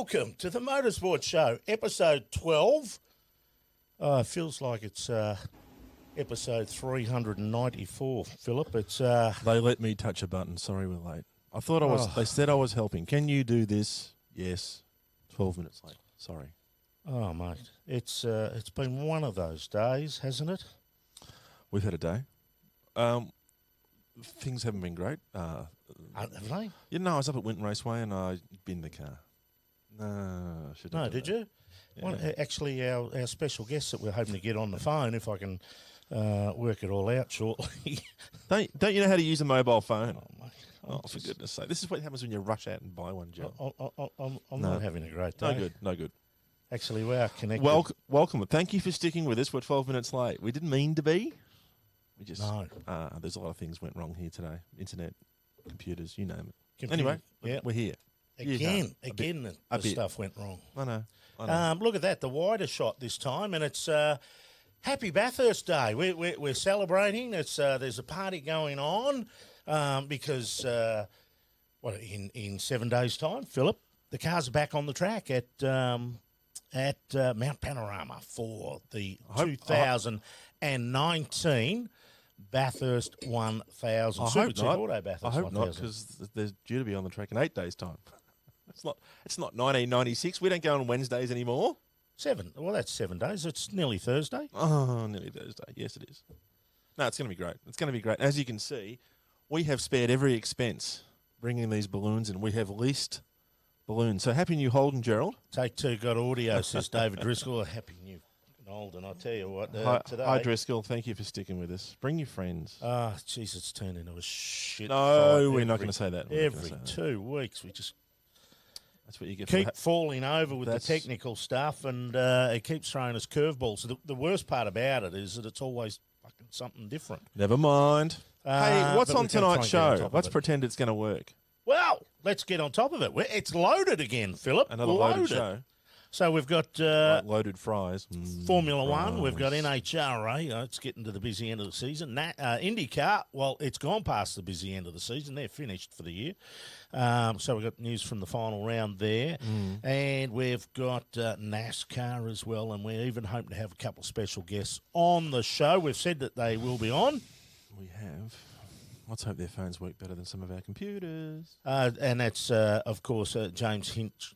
Welcome to the Motorsport Show, episode 12. It feels like it's episode 394, Philip. It's They let me touch a button. Sorry, we're late. I thought I was. They said I was helping. Can you do this? Yes. 12 minutes late. Sorry. Oh, mate, it's been one of those days, hasn't it? We've had a day. Things haven't been great. Have they? You know, I was up at Winton Raceway and I binned the car. No, I shouldn't. No, have done did that. you? Yeah. Well, actually, our special guest that we're hoping to get on the phone, if I can work it all out shortly. Don't you know how to use a mobile phone? Oh, mate. Oh, for goodness sake. This is what happens when you rush out and buy one, Joe. I'm No. not having a great day. No good. Actually, we are connected. Welcome. Thank you for sticking with us. We're 12 minutes late. We didn't mean to be. We just No. There's a lot of things went wrong here today. Internet, computers, you name it. Computer- Anyway, yeah. we're here. Again, A bit. the stuff went wrong. I know. Look at that, the wider shot this time, and it's Happy Bathurst Day. We're celebrating. There's a party going on because in 7 days' time, Philip, the cars are back on the track at Mount Panorama for the 2019 Bathurst 1000. I hope Supercheap not. Auto Bathurst I hope 1000. not, because they're due to be on the track in 8 days' time. It's not 1996. We don't go on Wednesdays anymore. Well, that's 7 days. It's nearly Thursday. Oh, nearly Thursday. Yes, it is. No, it's going to be great. It's going to be great. As you can see, we have spared every expense bringing these balloons in. We have leased balloons. So happy new Holden, Gerald. Take two, got audio, says David Driscoll. Happy new old, and I tell you what, today. Hi, Driscoll. Thank you for sticking with us. Bring your friends. Oh, jeez, it's turned into a shit. No, fight we're not going to say that. Every 2 weeks, we just That's what you get. keep falling over with the That's- technical stuff, and it keeps throwing us curveballs. So the worst part about it is that it's always fucking something different. Never mind. Hey, what's but on we're gonna try tonight's and get on show? top of Let's it. pretend it's going to work. Well, let's get on top of it. It's loaded again, Philip. Another loaded show. So we've got Like loaded fries. Formula One. We've got fries. NHRA. It's getting to the busy end of the season. IndyCar, well, it's gone past the busy end of the season. They're finished for the year. So we've got news from the final round there. And we've got NASCAR as well. And we're even hoping to have a couple of special guests on the show. We've said that they will be on. We have. Let's hope their phones work better than some of our computers. And that's, of course, James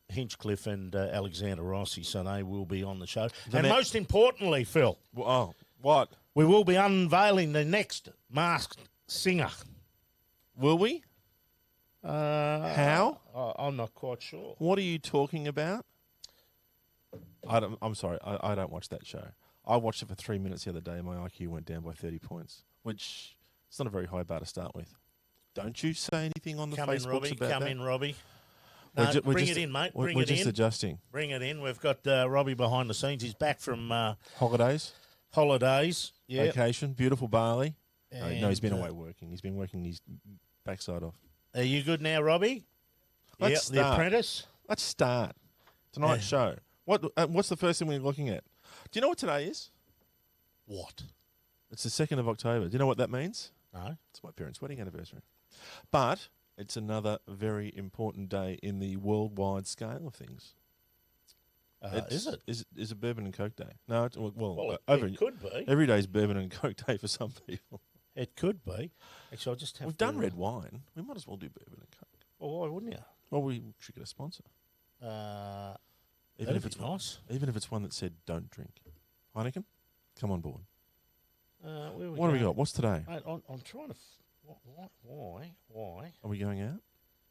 Hinchcliffe and Alexander Rossi. So they will be on the show. And most importantly, Phil, Oh, what? we will be unveiling the next masked singer. Will we? How? I'm not quite sure. What are you talking about? I'm sorry. I don't watch that show. I watched it for 3 minutes the other day and my IQ went down by 30 points, which it's not a very high bar to start with. Don't you say anything on the Come in, Facebooks Robbie. about Come that? in, Robbie. We're No, we're bring it in, mate. Bring we're it just in. adjusting. Bring it in. We've got Robbie behind the scenes. He's back from Holidays, holidays. Yeah. vacation, beautiful Bali. No, he's been And, away working. He's been working his backside off. Are you good now, Robbie? Let's The start. Apprentice? Let's start tonight's show. What's the first thing we're looking at? Do you know what today is? What? It's the 2nd of October. Do you know what that means? No. It's my parents' wedding anniversary. But it's another very important day in the worldwide scale of things. Is it? Is it Bourbon and Coke Day? No, Well, it could be. every day is Bourbon and Coke Day for some people. It could be. Actually, I'll just have We've to... done red wine. We might as well do Bourbon and Coke. Well, why wouldn't you? Well, we should get a sponsor. Even That'd if be it's nice. Even if it's one that said don't drink. Heineken, come on board. Where What have we got? What's today? Mate, I'm trying to... Why? Are we going out?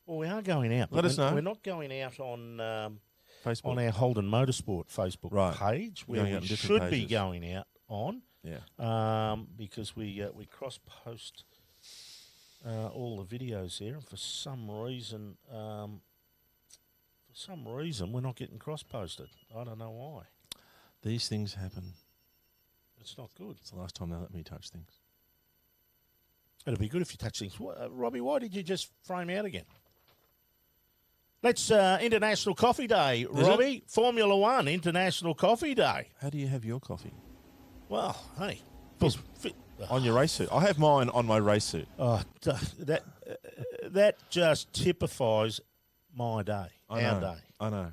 Well, we are going out. but Let us know. We're not going out on Facebook. on our Holden Motorsport Facebook Right. page, We're where going out we on different should be pages. going out on, Yeah. because we cross-post all the videos there, and for some reason we're not getting cross-posted. I don't know why. These things happen. It's not good. It's the last time they let me touch things. It'd be good if you touch things. Robbie, why did you just frame out again? Let's International Coffee Day, Robbie. Formula One International Coffee Day. How do you have your coffee? Well, hey, On your race suit. I have mine on my race suit. Oh, that just typifies my day, I our know. day. I know.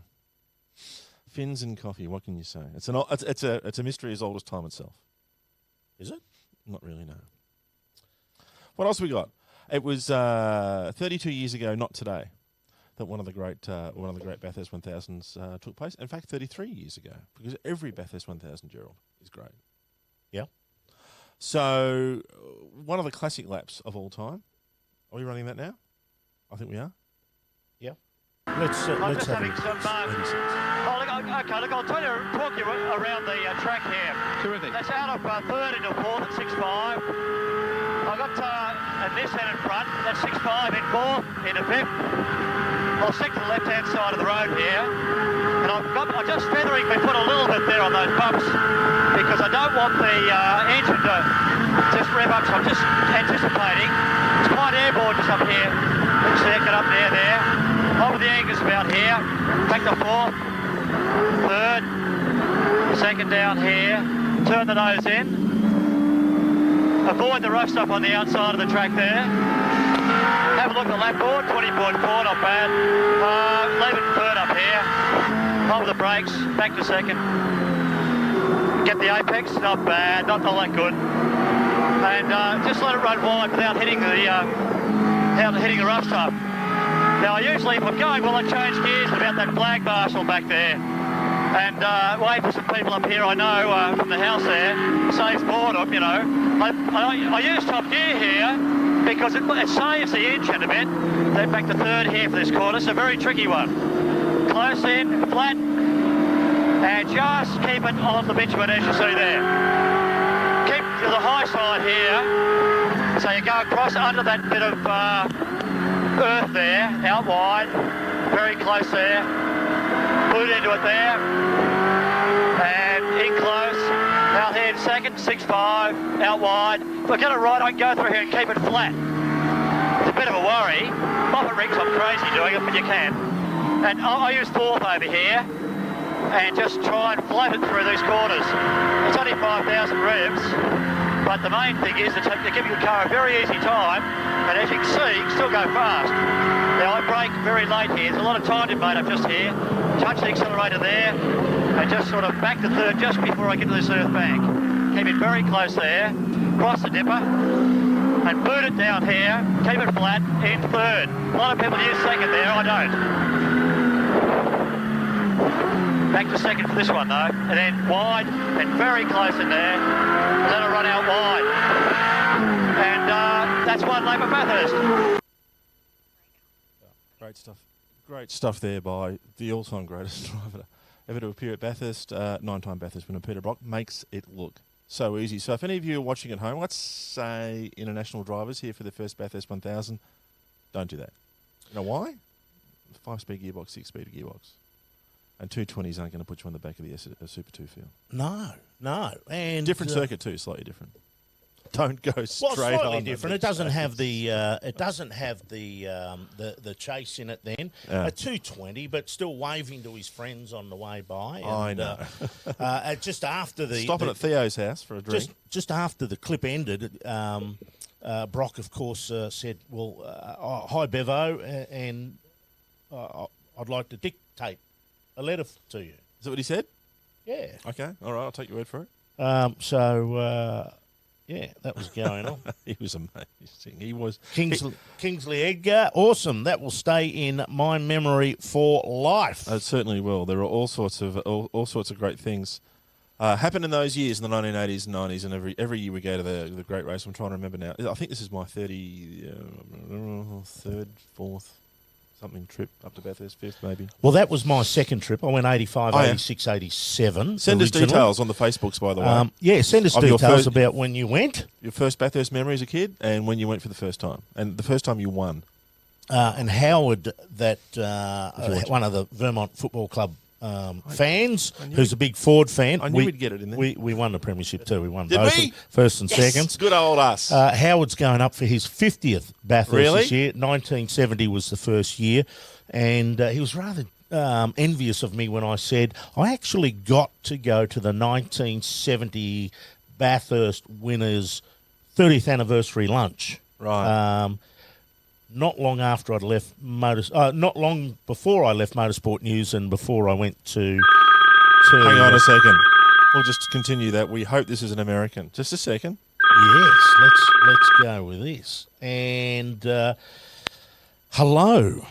Fins and coffee. What can you say? It's a mystery as old as time itself. Is it? Not really, no. What else we got? It was 32 years ago, not today, that one of the great Bathurst 1000s took place. In fact, 33 years ago, because every Bathurst 1000, Gerald, is great. Yeah. So, one of the classic laps of all time. Are we running that now? I think we are. Yeah. Let's have some. Okay, look, I'll talk you around the track here. Terrific. That's out of third into fourth at 6.5. I've got a Nissan in front. That's 6.5 in fourth, into fifth. I'll stick to the left-hand side of the road here. And I'm just feathering my foot a little bit there on those bumps because I don't want the engine to just rev up. So I'm just anticipating. It's quite airborne just up here. Let's see, get up there. Over the anchors about here. Back to fourth. Third. Second down here. Turn the nose in. Avoid the rough stuff on the outside of the track there. Have a look at the lap board, 20.4, not bad. Leave it third up here. Hold the brakes, back to second. Get the apex, not bad, not all that good. And just let it run wide without hitting the rough stuff. Now, usually if I'm going, well, I change gears about that flag marshal back there. And wait for some people up here I know from the house there. Saves boredom, you know. I use top gear here because it saves the engine a bit. Then back to third here for this corner. It's a very tricky one. Close in, flat, and just keep it on the bitumen as you see there. Keep to the high side here. So you go across under that bit of earth there, out wide. Very close there. Boot into it there. And in close. Out here in second, 6.5, out wide. If I get it right, I can go through here and keep it flat. It's a bit of a worry. Moffat rings, I'm crazy doing it, but you can. And I use fourth over here and just try and float it through these corners. It's only 5,000 revs, but the main thing is to give your car a very easy time, and as you can see, you can still go fast. Now, I brake very late here. There's a lot of time to be made up just here. Touch the accelerator there, and just sort of back to third just before I get to this earth bank. Keep it very close there, cross the dipper, and boot it down here, keep it flat, in third. A lot of people use second there, I don't. Back to second for this one though, and then wide, and very close in there, let it run out wide. And that's one lap of Bathurst. Great stuff. Great stuff there by the all-time greatest driver ever to appear at Bathurst, 9-time Bathurst winner Peter Brock. Makes it look so easy. So if any of you are watching at home, let's say international drivers here for the first Bathurst 1000, don't do that. You know why? 5-speed gearbox, 6-speed gearbox. And 220s aren't going to put you on the back of the Super 2 field. No. And different circuit too, slightly different. Don't go straight slightly on. different. It doesn't have the the chase in it. Then a 220, but still waving to his friends on the way by. And, I know. Just after stopping at Theo's house for a drink. Just after the clip ended, Brock, of course, said, "Well, hi Bevo, and I'd like to dictate a letter to you." Is that what he said? Yeah. Okay. All right. I'll take your word for it. Yeah, that was going on. He was amazing. He was Kingsley Edgar, awesome. That will stay in my memory for life. It certainly will. There are all sorts of great things happened in those years, in the 1980s and 90s, and every year we go to the great race. I'm trying to remember now. I think this is my 33rd, 4th. Something trip up to Bathurst, 5th maybe. Well, that was my second trip. I went 85, 86, 87. Send us details on the Facebooks, by the way. Yeah, send us details about when you went. Your first Bathurst memory as a kid and when you went for the first time. And the first time you won. And Howard, one of the Vermont Football Club fans, who's a big Ford fan. I knew we'd get it in there. We won the premiership too. We won Did both, we? First and Yes! seconds. Good old us. Howard's going up for his 50th Bathurst this year. 1970 was the first year, and he was rather envious of me when I said I actually got to go to the 1970 Bathurst winners' 30th anniversary lunch. Right. Not long after I'd left not long before I left Motorsport News and before I went to Hang on a second. We'll just continue that. We hope this is an American. Just a second. Yes, let's go with this. And hello.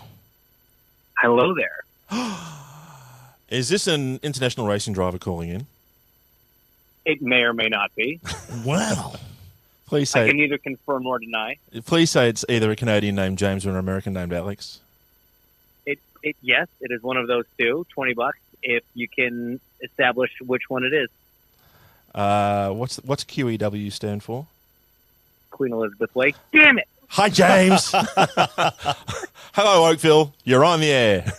Hello there. Is this an international racing driver calling in? It may or may not be. Wow. Please I say can neither confirm nor deny. it's either a Canadian named James or an American named Alex. Yes, it is one of those two. $20 if you can establish which one it is. What's QEW stand for? Queen Elizabeth Way. Damn it! Hi, James. Hello, Oakville. You're on the air.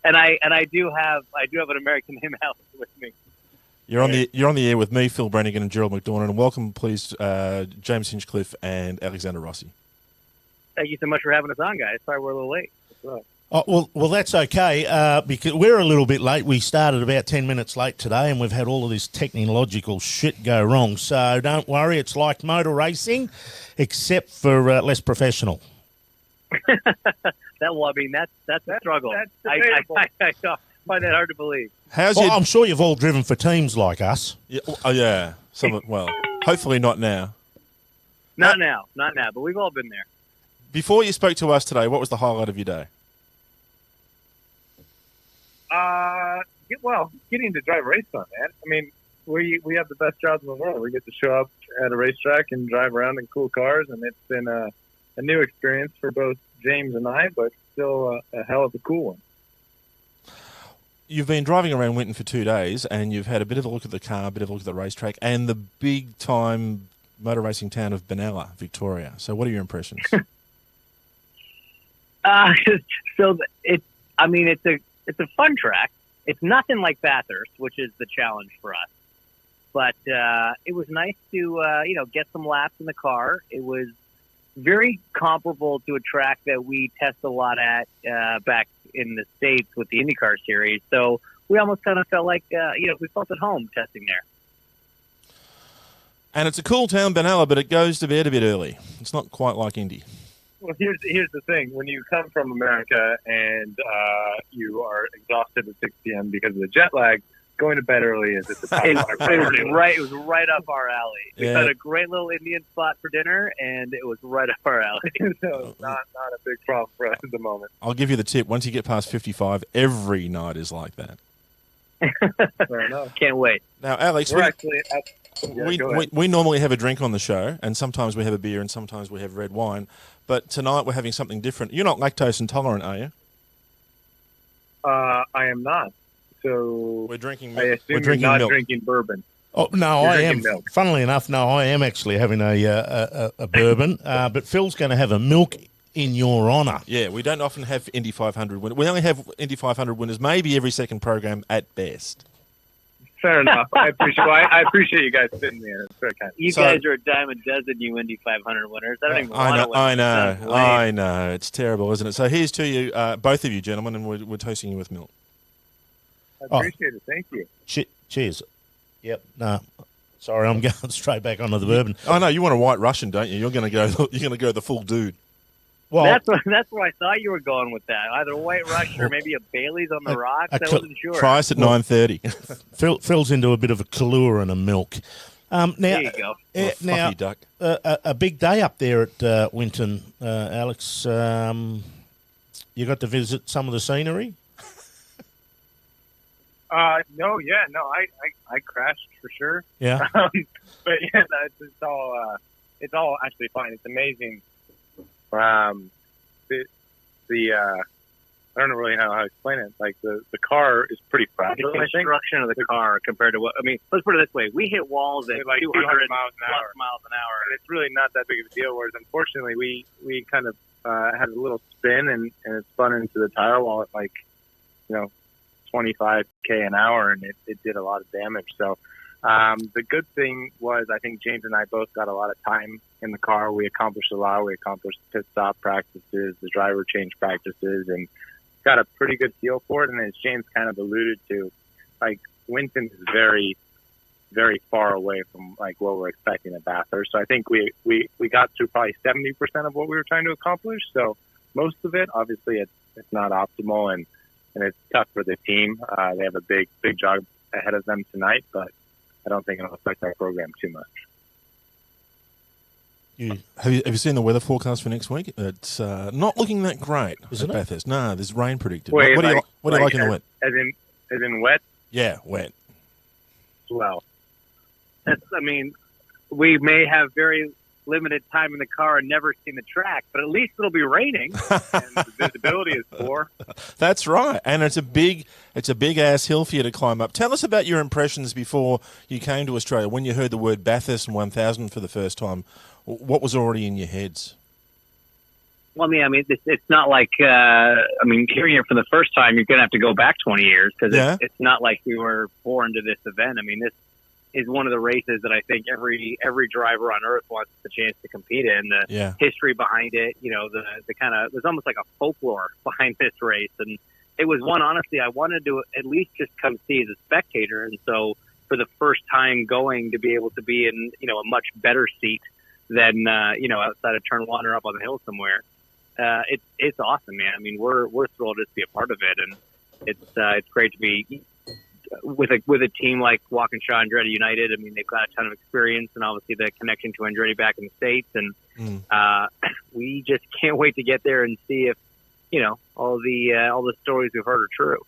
And I do have an American name Alex with me. You're on the air with me, Phil Branagan, and Gerald McDornan. And welcome, please, James Hinchcliffe and Alexander Rossi. Thank you so much for having us on, guys. Sorry we're a little late. Oh, well, that's okay because we're a little bit late. We started about 10 minutes late today, and we've had all of this technological shit go wrong. So don't worry, it's like motor racing, except for less professional. That's a struggle. I find that hard to believe. I'm sure you've all driven for teams like us. Yeah, yeah. Well, hopefully not now. Not now, but we've all been there. Before you spoke to us today, what was the highlight of your day? Well, getting to drive a race car, man. I mean, we have the best jobs in the world. We get to show up at a racetrack and drive around in cool cars, and it's been a new experience for both James and I, but still a hell of a cool one. You've been driving around Winton for 2 days, and you've had a bit of a look at the car, a bit of a look at the racetrack, and the big-time motor racing town of Benalla, Victoria. So what are your impressions? So it's a fun track. It's nothing like Bathurst, which is the challenge for us. But it was nice to get some laps in the car. It was very comparable to a track that we test a lot at back in the States with the IndyCar series. So we almost kind of felt like we felt at home testing there. And it's a cool town, Benalla, but it goes to bed a bit early. It's not quite like Indy. Well, here's the thing. When you come from America and you are exhausted at 6 p.m. because of the jet lag, going to bed early is at the top of our priority list. It was right up our alley. We had a great little Indian spot for dinner, and it was right up our alley. So it's not a big problem for us at the moment. I'll give you the tip. Once you get past 55, every night is like that. Fair enough. Can't wait. Now, Alex, we normally have a drink on the show, and sometimes we have a beer, and sometimes we have red wine. But tonight we're having something different. You're not lactose intolerant, are you? I am not. So we're drinking I milk. assume you're not drinking bourbon. Oh no, You're I am. drinking milk. Funnily enough, no, I am actually having a bourbon. But Phil's going to have a milk in your honour. Yeah, we don't often have Indy 500 winners. We only have Indy 500 winners maybe every second program at best. Fair enough. I appreciate you guys sitting there. It's very kind. You guys are a dime a dozen, you Indy 500 winners. I don't even want to win. I know. It's terrible, isn't it? So here's to you, both of you, gentlemen, and we're toasting you with milk. I appreciate it. Thank you. Cheers. Yep. No. Sorry, I'm going straight back onto the bourbon. Oh no, you want a White Russian, don't you? You're going to go the full dude. Well, that's where I thought you were going with that. Either a White Russian or maybe a Bailey's on the rocks. I wasn't sure. Try us at 9:30. Phil's into a bit of a Kahlua and a milk. Now, there you go. Now, duck. A big day up there at Winton, Alex. You got to visit some of the scenery. No, I crashed for sure. Yeah. But yeah, it's all actually fine. It's amazing. I don't really know how to explain it. Like the car is pretty fragile. The construction of the car compared to let's put it this way: we hit walls at like 200 miles an hour. And it's really not that big of a deal. Whereas unfortunately, we kind of had a little spin and it spun into the tire wall at 25 k an hour, and it did a lot of damage. So the good thing was I think James and I both got a lot of time in the car. We accomplished a lot. We accomplished pit stop practices, the driver change practices, and got a pretty good feel for it. And as James kind of alluded to, Winton is very, very far away from what we're expecting at Bathurst. So I think we got to probably 70% of what we were trying to accomplish. So most of it, obviously, it's not optimal, and and it's tough for the team. They have a big job ahead of them tonight, but I don't think it'll affect our program too much. Have you seen the weather forecast for next week? It's not looking that great at Bathurst. No, there's rain predicted. Wait, what do you like in the wet? As in wet? Yeah, wet. Well, we may have very limited time in the car and never seen the track, but at least it'll be raining and the visibility is poor. That's right, and it's a big ass hill for you to climb up. Tell us about your impressions before you came to Australia. When you heard the word Bathurst and 1000 for the first time, what was already in your heads? Well, it's not like hearing it for the first time, you're going to have to go back 20 years because it's not like we were born to this event. This is one of the races that I think every driver on earth wants the chance to compete in. The history behind it, the kind of, there's almost like a folklore behind this race. And it was one, honestly, I wanted to at least just come see as a spectator. And so for the first time going to be able to be in, a much better seat than, outside of turn one or up on the hill somewhere. It's awesome, man. We're thrilled just to be a part of it. And it's great to be with a team like Waukesha Andretti United. They've got a ton of experience and obviously the connection to Andretti back in the States. And we just can't wait to get there and see if, all the stories we've heard are true.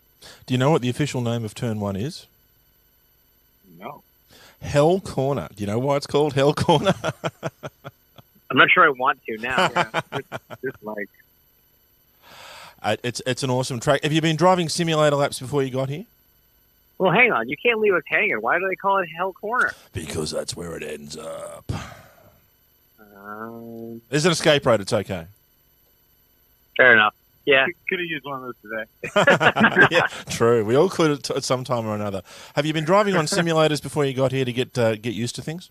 Do you know what the official name of Turn 1 is? No. Hell Corner. Do you know why it's called Hell Corner? I'm not sure I want to now. It's an awesome track. Have you been driving simulator laps before you got here? Well, hang on. You can't leave us hanging. Why do they call it Hell Corner? Because that's where it ends up. There's an escape road. It's okay. Fair enough. Yeah. Could have used one of those today. Yeah, true. We all could at some time or another. Have you been driving on simulators before you got here to get used to things?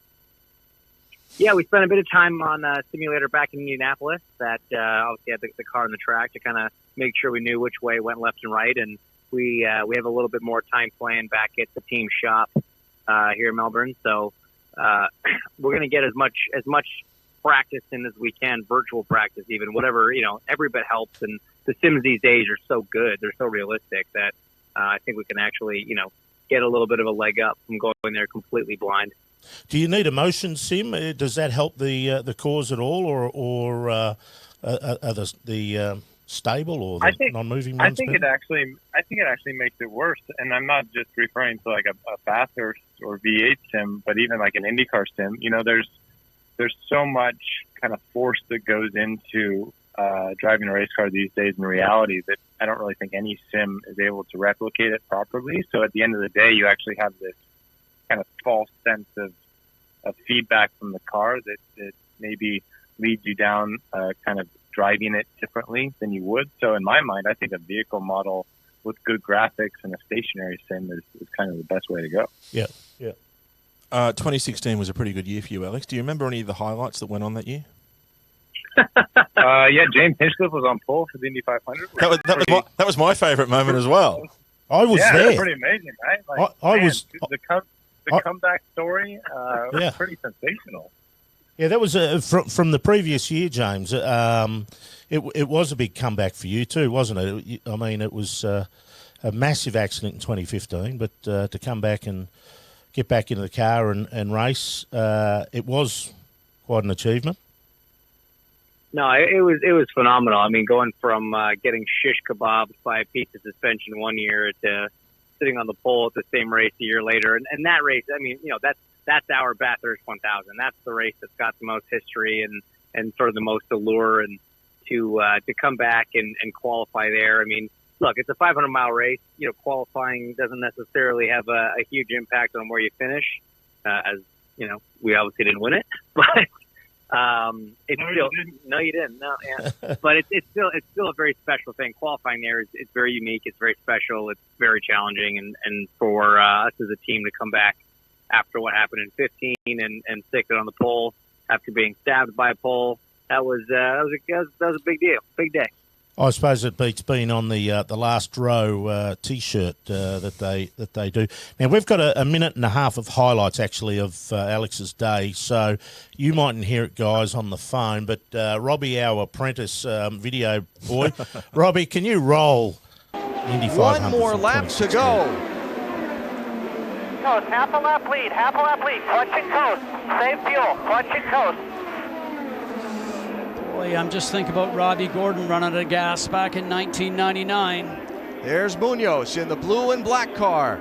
Yeah, we spent a bit of time on a simulator back in Indianapolis that obviously had the car on the track to kind of make sure we knew which way it went left and right. And we have a little bit more time planned back at the team shop here in Melbourne. So we're going to get as much practice in as we can, virtual practice even, whatever, every bit helps. And the sims these days are so good. They're so realistic that I think we can actually, get a little bit of a leg up from going there completely blind. Do you need a motion sim? Does that help the cause at all, or are the stable or the non-moving ones? I think it actually makes it worse. And I'm not just referring to like a Bathurst or V8 sim, but even like an IndyCar sim. There's so much kind of force that goes into driving a race car these days in reality that I don't really think any sim is able to replicate it properly. So at the end of the day, you actually have this kind of false sense of feedback from the car that maybe leads you down kind of driving it differently than you would. So in my mind, I think a vehicle model with good graphics and a stationary sim is kind of the best way to go. Yeah. 2016 was a pretty good year for you, Alex. Do you remember any of the highlights that went on that year? James Hinchcliffe was on pole for the Indy 500. That was my favourite moment as well. I was there. Pretty amazing, right? The comeback story was pretty sensational. Yeah, that was from the previous year, James. It was a big comeback for you too, wasn't it? It was a massive accident in 2015, but to come back and get back into the car and race, it was quite an achievement. No, it was phenomenal. Going from getting shish kebabs by a piece of suspension one year to sitting on the pole at the same race a year later, and that race, that's our Bathurst 1000. That's the race that's got the most history and sort of the most allure, and to come back and qualify there. Look, it's a 500-mile race. Qualifying doesn't necessarily have a huge impact on where you finish, as we obviously didn't win it, but. You didn't. No, yeah. But it's still a very special thing. Qualifying there is very unique. It's very special. It's very challenging, and for us as a team to come back after what happened in 15 and stick it on the pole after being stabbed by a pole, that was a big deal, big day. I suppose it beats being on the last row T-shirt that they do. Now we've got a minute and a half of highlights actually of Alex's day, so you mightn't hear it, guys, on the phone. But Robbie, our apprentice video boy, Robbie, can you roll Indy One 500 more from lap to 2016. go. No, it's half a lap lead, clutch and coast. Save fuel, clutch and coast. Boy, I'm just thinking about Robbie Gordon running out of gas back in 1999. There's Munoz in the blue and black car.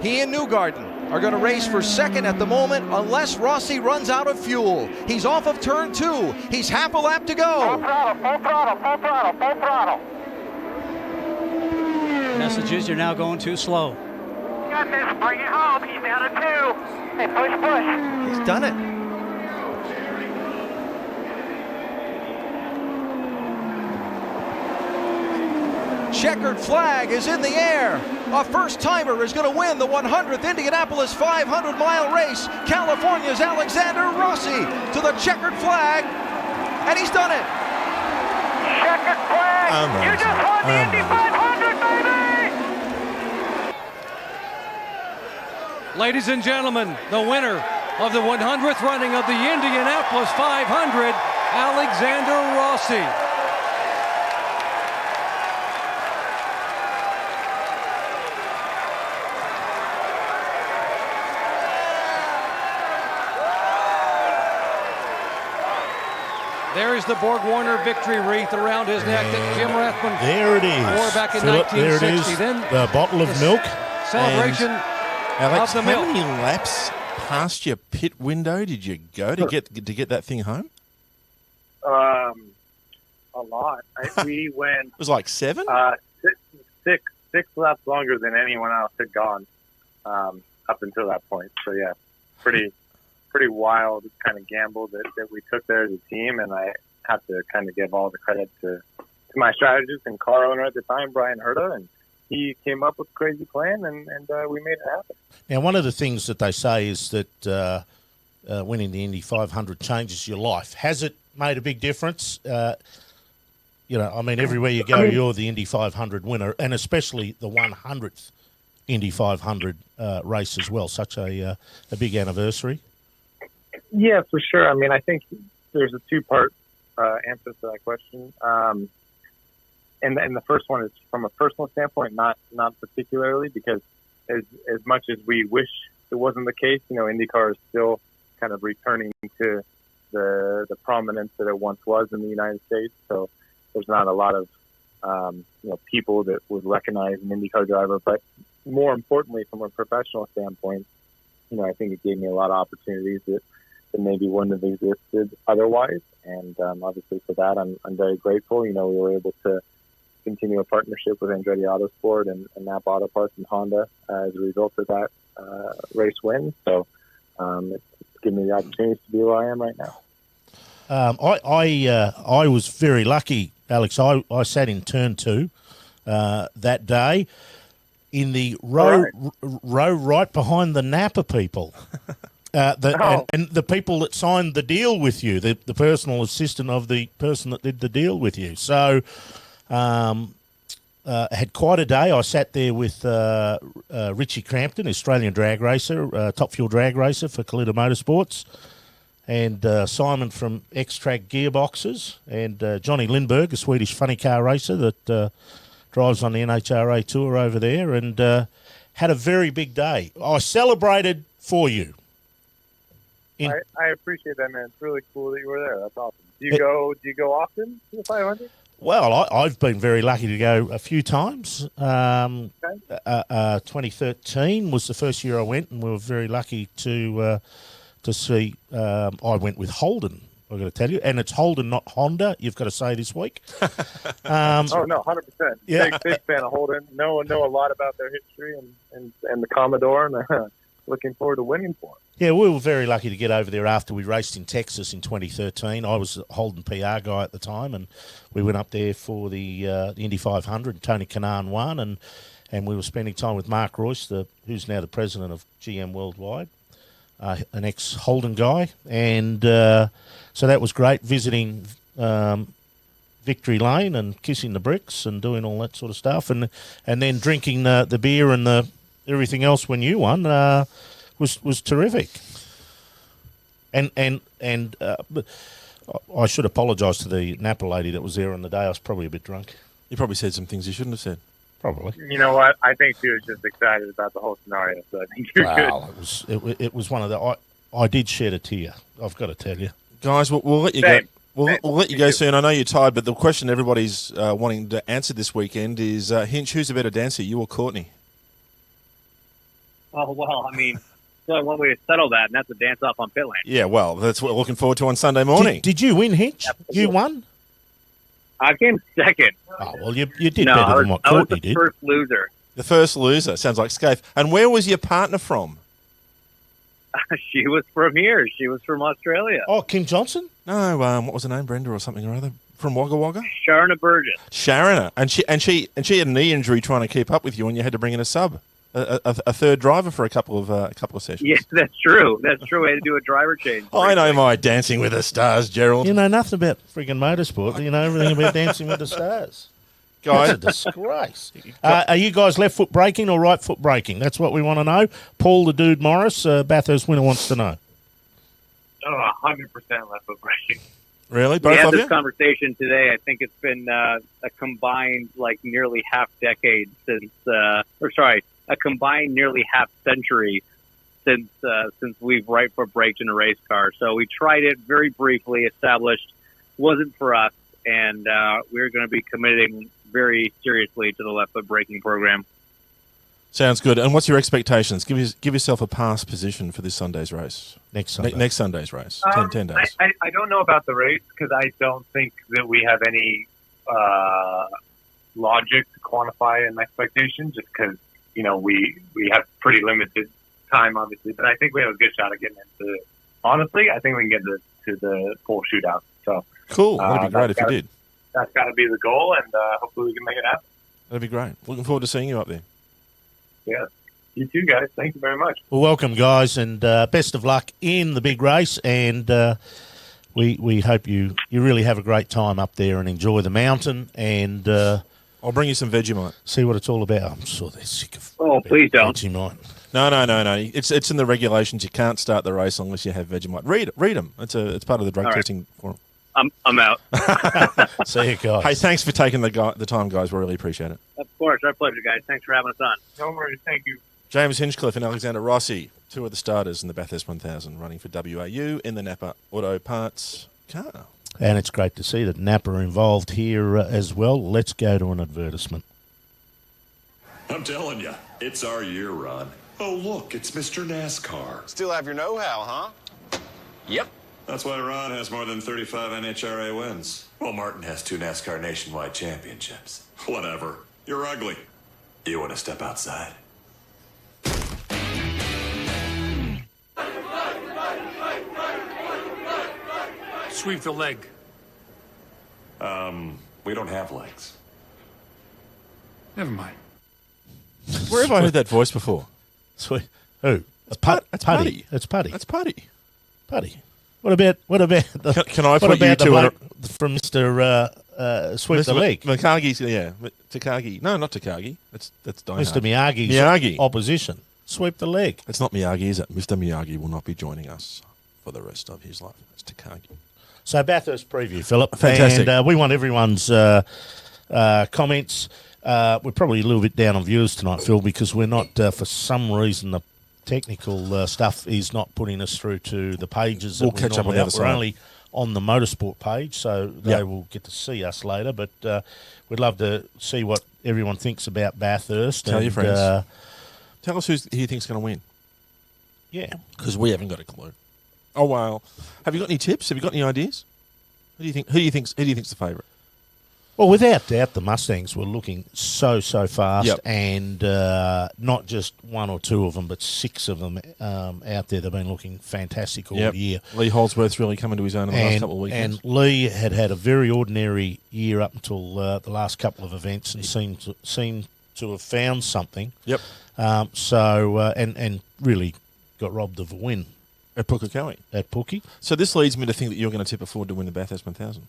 He and Newgarden are going to race for second at the moment unless Rossi runs out of fuel. He's off of turn 2. He's half a lap to go. Full throttle. Message is you're now going too slow. Got this, bring it home. He's down to 2. Hey, push. He's done it. Checkered flag is in the air. A first-timer is going to win the 100th Indianapolis 500-mile race. California's Alexander Rossi to the checkered flag, and he's done it. Checkered flag. You just won the Indy 500, baby! Ladies and gentlemen, the winner of the 100th running of the Indianapolis 500, Alexander Rossi. There's the Borg Warner victory wreath around his neck that Jim Rathman There it is. wore back in Philip, 1960. there it is. Then the bottle of milk. celebration Alex, of the how milk. many laps past your pit window did you go to get that thing home? A lot. We went It was like 7? six laps longer than anyone else had gone up until that point. So yeah, pretty wild kind of gamble that we took there as a team, and I have to kind of give all the credit to my strategist and car owner at the time, Brian Herta, and he came up with a crazy plan, and we made it happen. Now, one of the things that they say is that winning the Indy 500 changes your life. Has it made a big difference? Everywhere you go, you're the Indy 500 winner, and especially the 100th Indy 500 race as well. Such a big anniversary. Yeah, for sure. I mean, I think there's a two-part answer to that question. And the first one is from a personal standpoint, not particularly, because as much as we wish it wasn't the case, IndyCar is still kind of returning to the prominence that it once was in the United States. So there's not a lot of people that would recognize an IndyCar driver. But more importantly, from a professional standpoint, I think it gave me a lot of opportunities that maybe wouldn't have existed otherwise. And obviously for that, I'm very grateful. We were able to continue a partnership with Andretti Autosport and Napa Auto Parts and Honda as a result of that race win. So it's given me the opportunity to be where I am right now. I was very lucky, Alex. I sat in turn 2 that day in the row right behind the Napa people. And the people that signed the deal with you, the personal assistant of the person that did the deal with you. So had quite a day. I sat there with Richie Crampton, Australian drag racer, top fuel drag racer for Kalita Motorsports, and Simon from X-Track Gearboxes, and Johnny Lindberg, a Swedish funny car racer that drives on the NHRA tour over there, and had a very big day. I celebrated for you. I appreciate that, man. It's really cool that you were there. That's awesome. Do you go often to the 500? Well, I've been very lucky to go a few times. 2013 was the first year I went, and we were very lucky to see. I went with Holden, I've got to tell you, and it's Holden, not Honda. You've got to say this week. Oh no, 100%. Yeah. Big fan of Holden. Know a lot about their history and the Commodore, and looking forward to winning for them. Yeah, we were very lucky to get over there after we raced in Texas in 2013. I was a Holden PR guy at the time, and we went up there for the Indy 500. Tony Kanaan won, and we were spending time with Mark Royce, who's now the president of GM Worldwide, an ex-Holden guy. And so that was great, visiting Victory Lane and kissing the bricks and doing all that sort of stuff. And then drinking the beer and everything else when you won was terrific. And I should apologise to the Napa lady that was there on the day. I was probably a bit drunk. You probably said some things you shouldn't have said. Probably. You know what? I think she was just excited about the whole scenario, so I think you're Well, it was one of the. I did shed a tear. I've got to tell you, Guys, we'll let you go. Same. We'll let you go soon. I know you're tired, but the question everybody's wanting to answer this weekend is, Hinch, who's a better dancer, you or Courtney? Oh, well, I mean, there's only one way to settle that, and that's a dance off on pit lane. Yeah, well, that's what we're looking forward to on Sunday morning. Did you win, Hinch? You won. I came second. Oh well, you did No, better than what I was Courtney the did. first loser. The first loser. Sounds like Scaife. And where was your partner from? She was from here. She was from Australia. Oh, Kim Johnson. No, what was her name? Brenda or something or other? From Wagga Wagga? Sharna Burgess. Sharona. And she had a knee injury trying to keep up with you, and you had to bring in a sub. A third driver for a couple of sessions. Yes, that's true. That's true. We had to do a driver change. I know my Dancing with the Stars, Gerald. You know nothing about freaking motorsport. You know everything about Dancing with the Stars. Guys, That's a disgrace. Are you guys left foot braking or right foot braking? That's what we want to know. Paul the Dude Morris, Bathurst winner, wants to know. 100% left foot braking. really? We Both had of this you? conversation today. I think it's been a combined nearly half decade since, a combined nearly half century since we've right foot braked in a race car. So we tried it very briefly, established wasn't for us, and we're going to be committing very seriously to the left foot braking program. Sounds good. And what's your expectations? Give yourself a past position for this Sunday's race. Next Sunday. Next Sunday's race. 10 days. I don't know about the race because I don't think that we have any logic to quantify an expectation just because, we have pretty limited time, obviously. But I think we have a good shot of getting into honestly, I think we can get to the full shootout. So Cool. That'd be great if you did. That's got to be the goal, and hopefully we can make it happen. That'd be great. Looking forward to seeing you up there. Yeah. You too, guys. Thank you very much. Well, welcome, guys, and best of luck in the big race. And we hope you really have a great time up there and enjoy the mountain and I'll bring you some Vegemite. see what it's all about. I'm sure they're sick of Please don't. Vegemite. No. It's in the regulations. You can't start the race unless you have Vegemite. Read them. It's part of the drug All right. testing forum. I'm out. See you, guys. Hey, thanks for taking the time, guys. We really appreciate it. Of course. Our pleasure, guys. Thanks for having us on. No worries. Thank you. James Hinchcliffe and Alexander Rossi, two of the starters in the Bathurst 1000, running for WAU in the Napa Auto Parts car. And it's great to see that Napa are involved here as well. Let's go to an advertisement. I'm telling you, it's our year, Ron. Oh, look, it's Mr. NASCAR. Still have your know-how, huh? Yep. That's why Ron has more than 35 NHRA wins. Well, Martin has 2 NASCAR nationwide championships. Whatever. You're ugly. You want to step outside? Sweep the leg. We don't have legs. Never mind. Where have I heard that voice before? Sweet. Who? That's Putty. Putty. It's Putty. That's Putty. Putty. What about the? Can I what put you about the two in a- bloke from Mr. Sweep the Leg? Mikagi's, yeah. Takagi. No, not Takagi. That's Die Mr. Hard. Miyagi's Miyagi. opposition. Sweep the leg. It's not Miyagi, is it? Mr. Miyagi will not be joining us for the rest of his life. It's Takagi. So Bathurst preview, Philip. Fantastic. And we want everyone's comments. We're probably a little bit down on viewers tonight, Phil, because we're not, for some reason, the technical stuff is not putting us through to the pages. That We'll catch up on normally the have. other We're side. only on the Motorsport page, so they Yep. will get to see us later. But we'd love to see what everyone thinks about Bathurst. Tell and, your friends. Tell us who you think's going to win, yeah. because we haven't got a clue. Oh well. Have you got any tips? Have you got any ideas? Who do you think? Who do you think's the favourite? Well, without doubt, the Mustangs were looking so fast, Yep. and not just one or two of them, but 6 of them out there. They've been looking fantastic all year. Lee Holdsworth's really come into his own in the last couple of weekends. And Lee had a very ordinary year up until the last couple of events, and seemed to have found something. Yep. And really got robbed of a win At Pukekohe. at Pookie. So this leads me to think that you're going to tip a Ford to win the Bathurst 1000.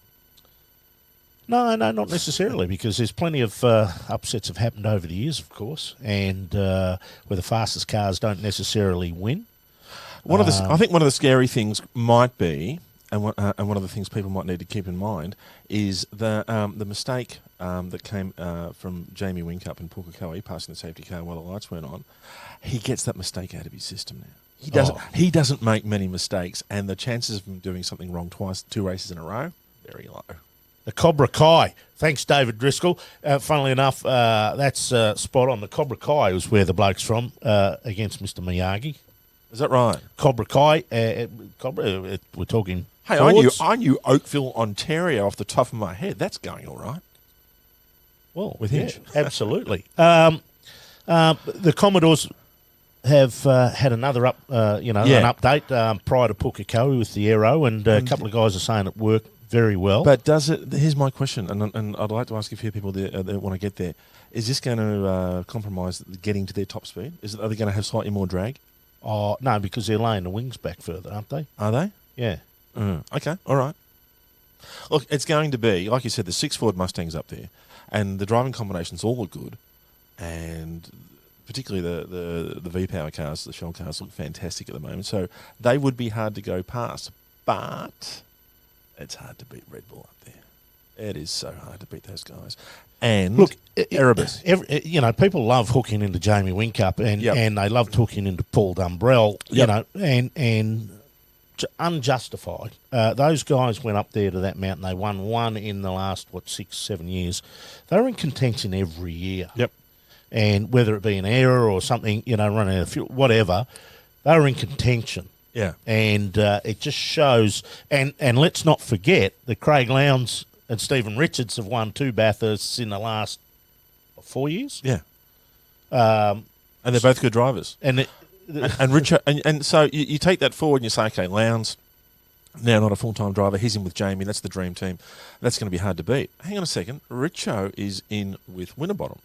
No, not necessarily, because there's plenty of upsets have happened over the years, of course, and where the fastest cars don't necessarily win. I think one of the scary things might be one of the things people might need to keep in mind is the mistake that came from Jamie Whincup and Paul Kakoi passing the safety car while the lights weren't on. He gets that mistake out of his system now. He doesn't make many mistakes, and the chances of him doing something wrong twice, 2 races in a row, very low. The Cobra Kai. Thanks, David Driscoll. Funnily enough, that's spot on. The Cobra Kai was where the bloke's from against Mr. Miyagi. Is that right? Cobra Kai. We're talking. Hey, I knew Oakville, Ontario off the top of my head. That's going all right. Well, with Hinch. Absolutely. The Commodores have had another an update prior to Pukekohe with the Aero, and a couple of guys are saying it worked very well. But does it? Here's my question, and I'd like to ask a few people that want to get there. Is this going to compromise getting to their top speed? Are they going to have slightly more drag? Oh, no, because they're laying the wings back further, aren't they? Are they? Yeah. Okay, all right. Look, it's going to be, like you said, the 6 Ford Mustangs up there, and the driving combinations all look good, and particularly the V-Power cars, the Shell cars, look fantastic at the moment, so they would be hard to go past, but it's hard to beat Red Bull up there. It is so hard to beat those guys. And look, Erebus. People love hooking into Jamie Whincup, and they loved hooking into Paul Dumbrell, and unjustified. Those guys went up there to that mountain. They won one in the last 6-7 years. They were in contention every year. Yep. And whether it be an error or something, running out of fuel, whatever, they were in contention. Yeah. And it just shows. And let's not forget that Craig Lowndes and Stephen Richards have won 2 Bathursts in the last 4 years. Yeah. And they're both good drivers. And Richard, and so you take that forward and you say, okay, Lowndes, now not a full-time driver, he's in with Jamie, that's the dream team. That's going to be hard to beat. Hang on a second, Richo is in with Winterbottom.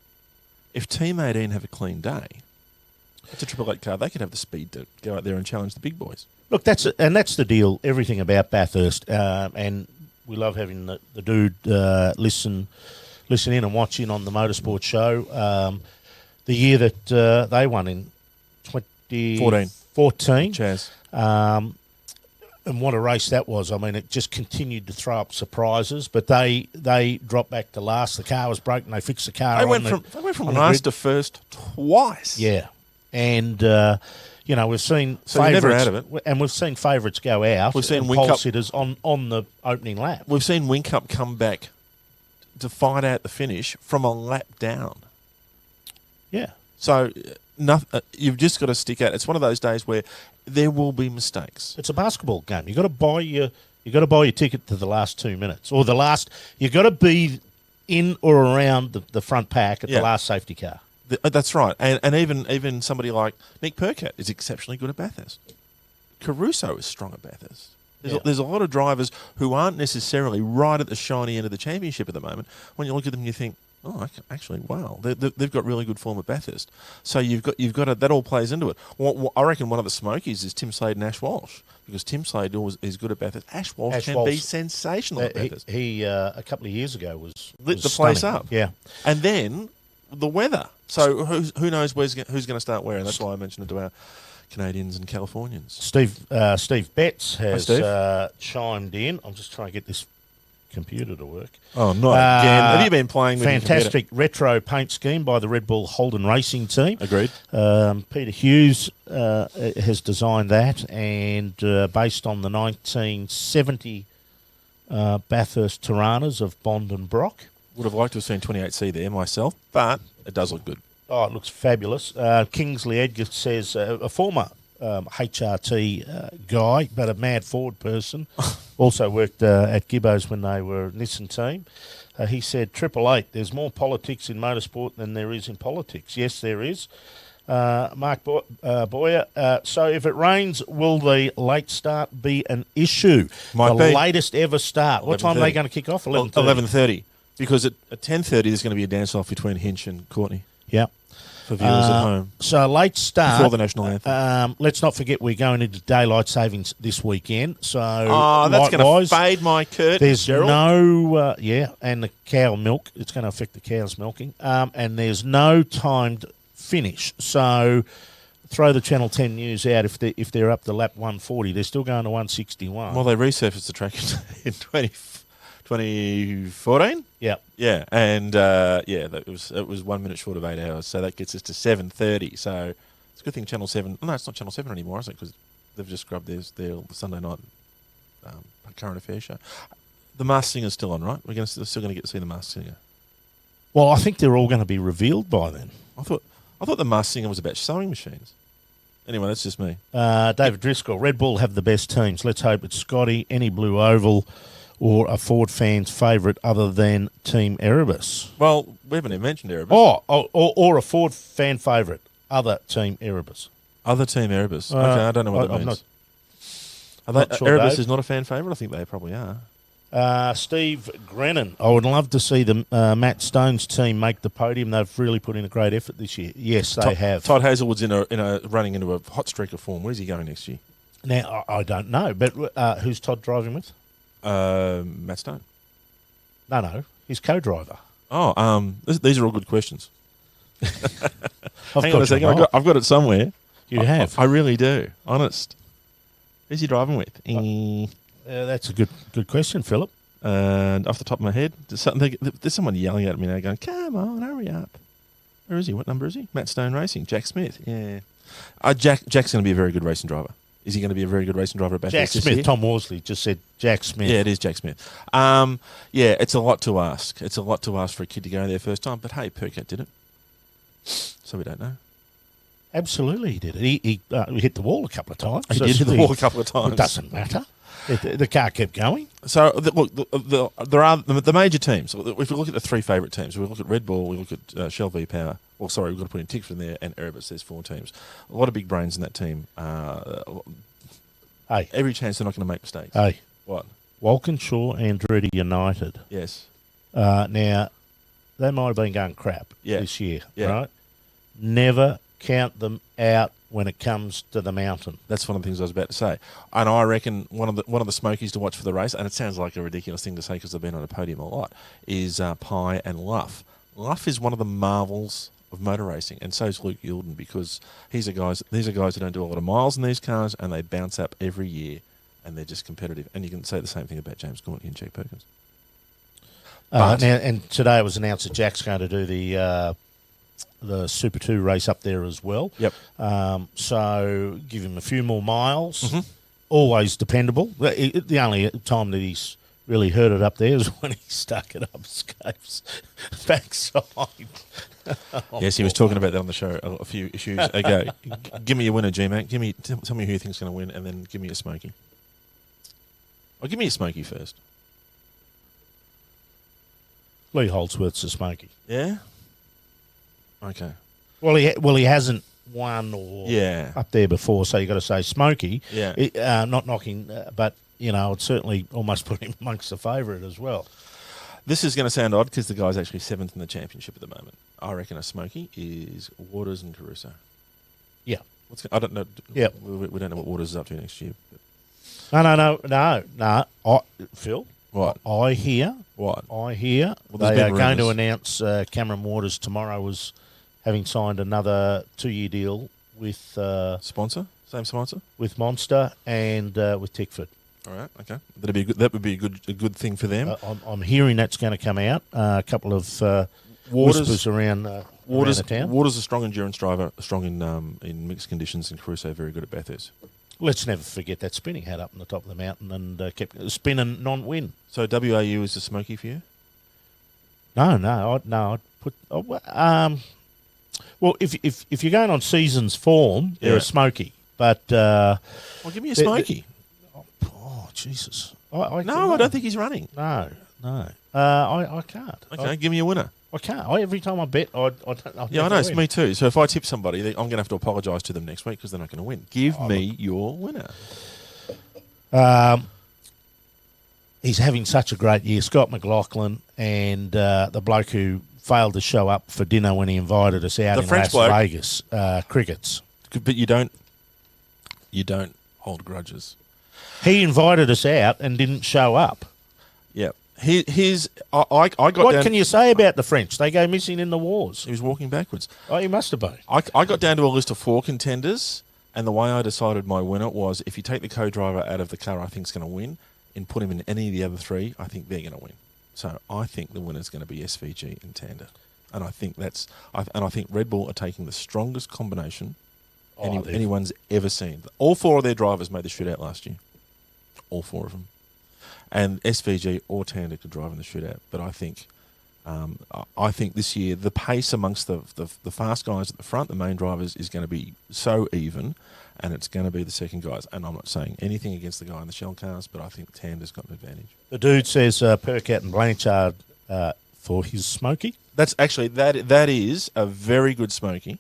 If Team 18 have a clean day, it's a 888 car, they could have the speed to go out there and challenge the big boys. Look, that's the deal, everything about Bathurst, and we love having the dude listen in and watch in on the Motorsport show. The year that they won in 2014. Chaz. And what a race that was. I mean, it just continued to throw up surprises, but they dropped back to last. The car was broken. They fixed the car. They went from last to first twice. Yeah. And, we've seen so favourites. Never out of it. And we've seen favourites go out. We've seen pole sitters on the opening lap. We've seen Whincup come back to fight out the finish from a lap down. Yeah. So you've just got to stick out. It's one of those days where there will be mistakes. It's a basketball game. You've got to buy your ticket to the last 2 minutes, or you've got to be in or around the front pack at the last safety car. That's right. And even somebody like Nick Percat is exceptionally good at Bathurst. Caruso is strong at Bathurst. There's a lot of drivers who aren't necessarily right at the shiny end of the championship at the moment. When you look at them, you think, oh, actually, wow, they've got really good form at Bathurst. So you've got that all plays into it. I reckon one of the smokies is Tim Slade and Ash Walsh, because Tim Slade is good at Bathurst. Ash Walsh can be sensational at Bathurst. He a couple of years ago was lit the stunning. place up. Yeah, and then the weather. So who knows who's going to start wearing? That's why I mentioned it to our Canadians and Californians. Steve Betts has chimed in. I'm just trying to get this computer to work. Oh, not again. Have you been playing with fantastic retro paint scheme by the Red Bull Holden Racing team? Agreed. Peter Hughes has designed that, and based on the 1970 Bathurst Tiranas of Bond and Brock. Would have liked to have seen 28C there myself, but it does look good. Oh, it looks fabulous. Kingsley Edgar says a former HRT guy, but a mad Ford person, also worked at Gibbo's when they were a Nissan team. He said, 888, there's more politics in motorsport than there is in politics. Yes, there is. Mark Boyer, so if it rains, will the late start be an issue? Might be. Latest ever start. What time are they going to kick off? 11:30. 11:30. Because at 10:30 there's going to be a dance-off between Hinch and Courtney. Yeah. For viewers at home. So late start. Before the national anthem. Let's not forget we're going into daylight savings this weekend. So that's going to fade my curtains, there's Gerald. no, and the cow milk. It's going to affect the cows milking. And there's no timed finish. So throw the Channel 10 news out if they're up to lap 140. They're still going to 161. Well, they resurfaced the track in 2014. Yeah. Yeah, and it was 1 minute short of 8 hours, so that gets us to 7:30. So it's a good thing Channel 7. No, it's not Channel 7 anymore, is it? Because they've just scrubbed their Sunday night current affairs show. The Masked Singer's still on, right? We're still going to get to see the Masked Singer. Well, I think they're all going to be revealed by then. I thought the Masked Singer was about sewing machines. Anyway, that's just me. David Driscoll, Red Bull have the best teams. Let's hope it's Scotty, any Blue Oval, or a Ford fan's favourite other than Team Erebus. Well, we haven't even mentioned Erebus. Or a Ford fan favourite, other Team Erebus. Other Team Erebus. Okay, I don't know what that means. Not sure, Erebus Dave. is not a fan favourite? I think they probably are. Steve Grennan, I would love to see the Matt Stone's team make the podium. They've really put in a great effort this year. Yes, they have. Todd Hazelwood's in a running into a hot streak of form. Where's he going next year? Now, I don't know, but who's Todd driving with? Matt Stone. No, his co-driver. Oh, these are all good questions. Hang on a second, I've got it somewhere. You have? I really do. Honest. Who's he driving with? That's a good question, Philip. And off the top of my head, there's someone yelling at me now going, come on, hurry up. Where is he? What number is he? Matt Stone Racing. Jack Smith. Yeah. Jack's going to be a very good racing driver. Is he going to be a very good racing driver at Bathurst Jack Smith. Tom Worsley just said Jack Smith. Yeah, it is Jack Smith. It's a lot to ask. It's a lot to ask for a kid to go there first time. But hey, Percat did it. So we don't know. Absolutely, he did it. He hit the wall a couple of times. He did hit the wall a couple of times. It doesn't matter. The car kept going. So, there are the major teams. If we look at the three favourite teams, we look at Red Bull, we look at Shell V-Power. Well, sorry, we've got to put in Tickford in there, and Erebus. There's four teams. A lot of big brains in that team. Hey. Every chance they're not going to make mistakes. Hey. What? Walkinshaw, Andretti United. Yes. Now, they might have been going crap this year, right? Never count them out when it comes to the mountain. That's one of the things I was about to say. And I reckon one of the smokies to watch for the race, and it sounds like a ridiculous thing to say because they've been on a podium a lot, is Pye and Luff. Luff is one of the marvels of motor racing, and so is Luke Youlden, because these are guys who don't do a lot of miles in these cars, and they bounce up every year, and they're just competitive. And you can say the same thing about James Gauntley and Jack Perkins. And today it was announced that Jack's going to do the Super 2 race up there as well. Yep. So give him a few more miles. Mm-hmm. Always dependable. The only time that he's really hurt it up there is when he stuck it up Scape's backside. Yes, he was talking about that on the show a few issues ago. Give me a winner, G-Mac. Tell me who you think's going to win, and then give me a smoky. Or give me a smoky first. Lee Holdsworth's a smoky. Yeah? Okay. Well, he hasn't won or up there before, so you got to say smoky. Yeah. Not knocking, but it's certainly almost put him amongst the favourite as well. This is going to sound odd because the guy's actually seventh in the championship at the moment. I reckon a smoky is Waters and Caruso. Yeah. I don't know. Yeah. We don't know what Waters is up to next year. No. Phil. What? I hear. What? I hear they are going to announce Cameron Waters tomorrow was having signed another 2-year deal with sponsor, same sponsor, with Monster and with Tickford. All right, okay, that would be a good thing for them. I'm hearing that's going to come out. A couple of whispers around the town. Waters a strong endurance driver, strong in mixed conditions, and Caruso very good at Bathurst. Let's never forget that spinning hat up on the top of the mountain and kept spinning non-win. So WAU is a smoky for you? No. I'd put. Well, if you're going on season's form, they're a smoky. But well, give me a smoky. Oh Jesus! I don't think he's running. No. I can't. Okay, give me a winner. I can't. Every time I bet, I know. It's me too. So if I tip somebody, I'm going to have to apologise to them next week because they're not going to win. Give me your winner. He's having such a great year, Scott McLaughlin, and the bloke who failed to show up for dinner when he invited us out in Las Vegas, Crickets. But you don't hold grudges. He invited us out and didn't show up. Yeah. I got What down. can you say about the French? They go missing in the wars. He was walking backwards. Oh, he must have been. I got down to a list of 4 contenders, and the way I decided my winner was if you take the co-driver out of the car I think is going to win and put him in any of the other 3, I think they're going to win. So I think the winner is going to be SVG and Tander. And I think I think Red Bull are taking the strongest combination anyone's ever seen. All 4 of their drivers made the shootout last year. All 4 of them. And SVG or Tander could drive in the shootout. But I think this year the pace amongst the fast guys at the front, the main drivers, is going to be so even, and it's going to be the second guys. And I'm not saying anything against the guy in the shell cars, but I think Tander's got an advantage. The dude says Percat and Blanchard for his Smoky. That's actually that is a very good Smoky.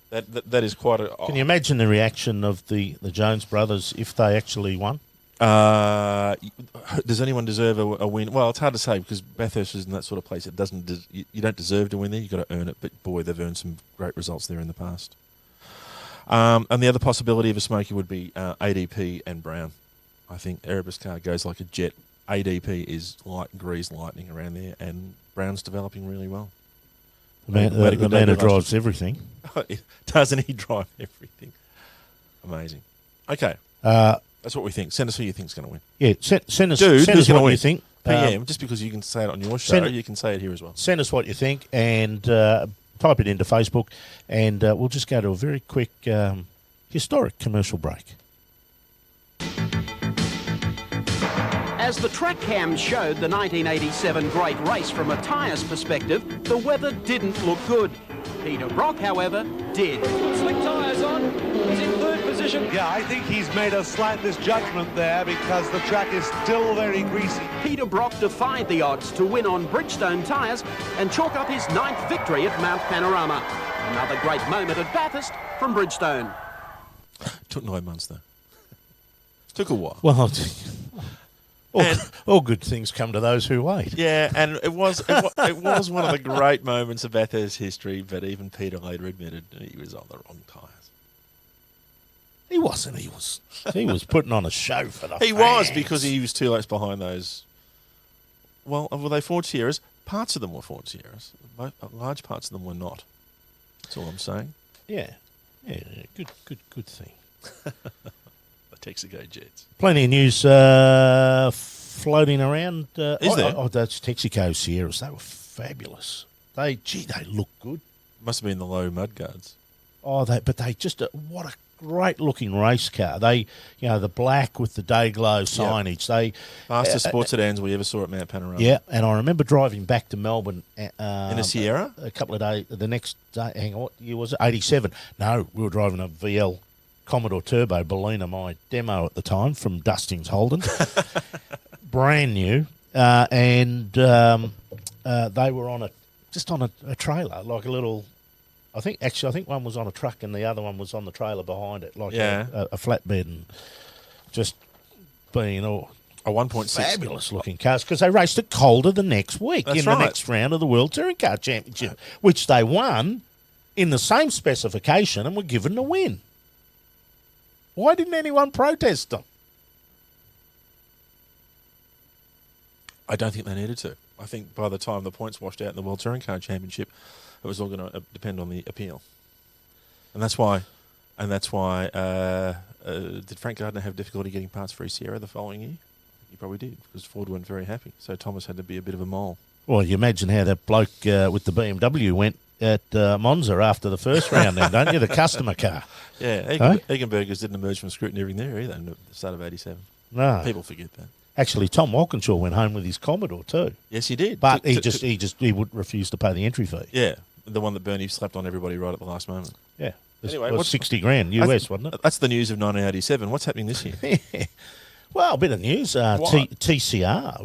That is quite a. Can you imagine the reaction of the Jones brothers if they actually won? Does anyone deserve a win? Well, it's hard to say because Bathurst is in that sort of place. It doesn't. You don't deserve to win there. You've got to earn it. But boy, they've earned some great results there in the past. And the other possibility of a Smoky would be ADP and Brown. I think Erebus car goes like a jet. ADP is greased lightning around there, and Brown's developing really well. The man who drives everything. Doesn't he drive everything? Amazing. Okay. That's what we think. Send us who you think's going to win. Yeah, send us what you think. PM, just because you can say it on your show, you can say it here as well. Send us what you think and type it into Facebook, and we'll just go to a very quick historic commercial break. As the track cams showed the 1987 great race from a tyres perspective, the weather didn't look good. Peter Brock, however, did. Slick tyres on. He's in 3rd position. Yeah, I think he's made a slight misjudgment there because the track is still very greasy. Peter Brock defied the odds to win on Bridgestone tyres and chalk up his 9th victory at Mount Panorama. Another great moment at Bathurst from Bridgestone. Took 9 months though. Took a while. Well, all good things come to those who wait. Yeah, and it was one of the great moments of Bathurst history, but even Peter later admitted he was on the wrong tyres. He wasn't. He was putting on a show for the fans. He was, because he was 2 laps behind those. Well, were they Ford Sierras? Parts of them were Ford Sierras. Large parts of them were not. That's all I'm saying. Yeah. Good thing. The Texaco Jets. Plenty of news floating around. Is there? Oh, that's Texaco Sierras. They were fabulous. They look good. Must have been the low mudguards. Oh, they just what a great looking race car. They, the black with the day glow signage. They fastest sports sedans we ever saw at Mount Panorama. Yeah, and I remember driving back to Melbourne in a Sierra. A couple of days. The next day, hang on, what year was it? 87. No, we were driving a VL Commodore Turbo Bellina, my demo at the time from Dustings Holden, brand new, and they were on a trailer, like a little. I think one was on a truck and the other one was on the trailer behind it, like a flatbed, and just being all a 1.6 fabulous looking cars because they raced at Calder the next week the next round of the World Touring Car Championship, which they won in the same specification and were given the win. Why didn't anyone protest them? I don't think they needed to. I think by the time the points washed out in the World Touring Car Championship, it was all going to depend on the appeal. And that's why did Frank Gardner have difficulty getting parts for his Sierra the following year? He probably did, because Ford weren't very happy. So Thomas had to be a bit of a mole. Well, you imagine how that bloke with the BMW went at Monza after the first round then, don't you? The customer car. Yeah, Egenbergers didn't emerge from scrutiny there either in the start of 87. No. People forget that. Actually, Tom Walkinshaw went home with his Commodore too. Yes, he did. But he would refuse to pay the entry fee. Yeah, the one that Bernie slapped on everybody right at the last moment. Yeah. Anyway, it was $60,000 US, wasn't it? That's the news of 1987. What's happening this year? Well, a bit of news. TCR.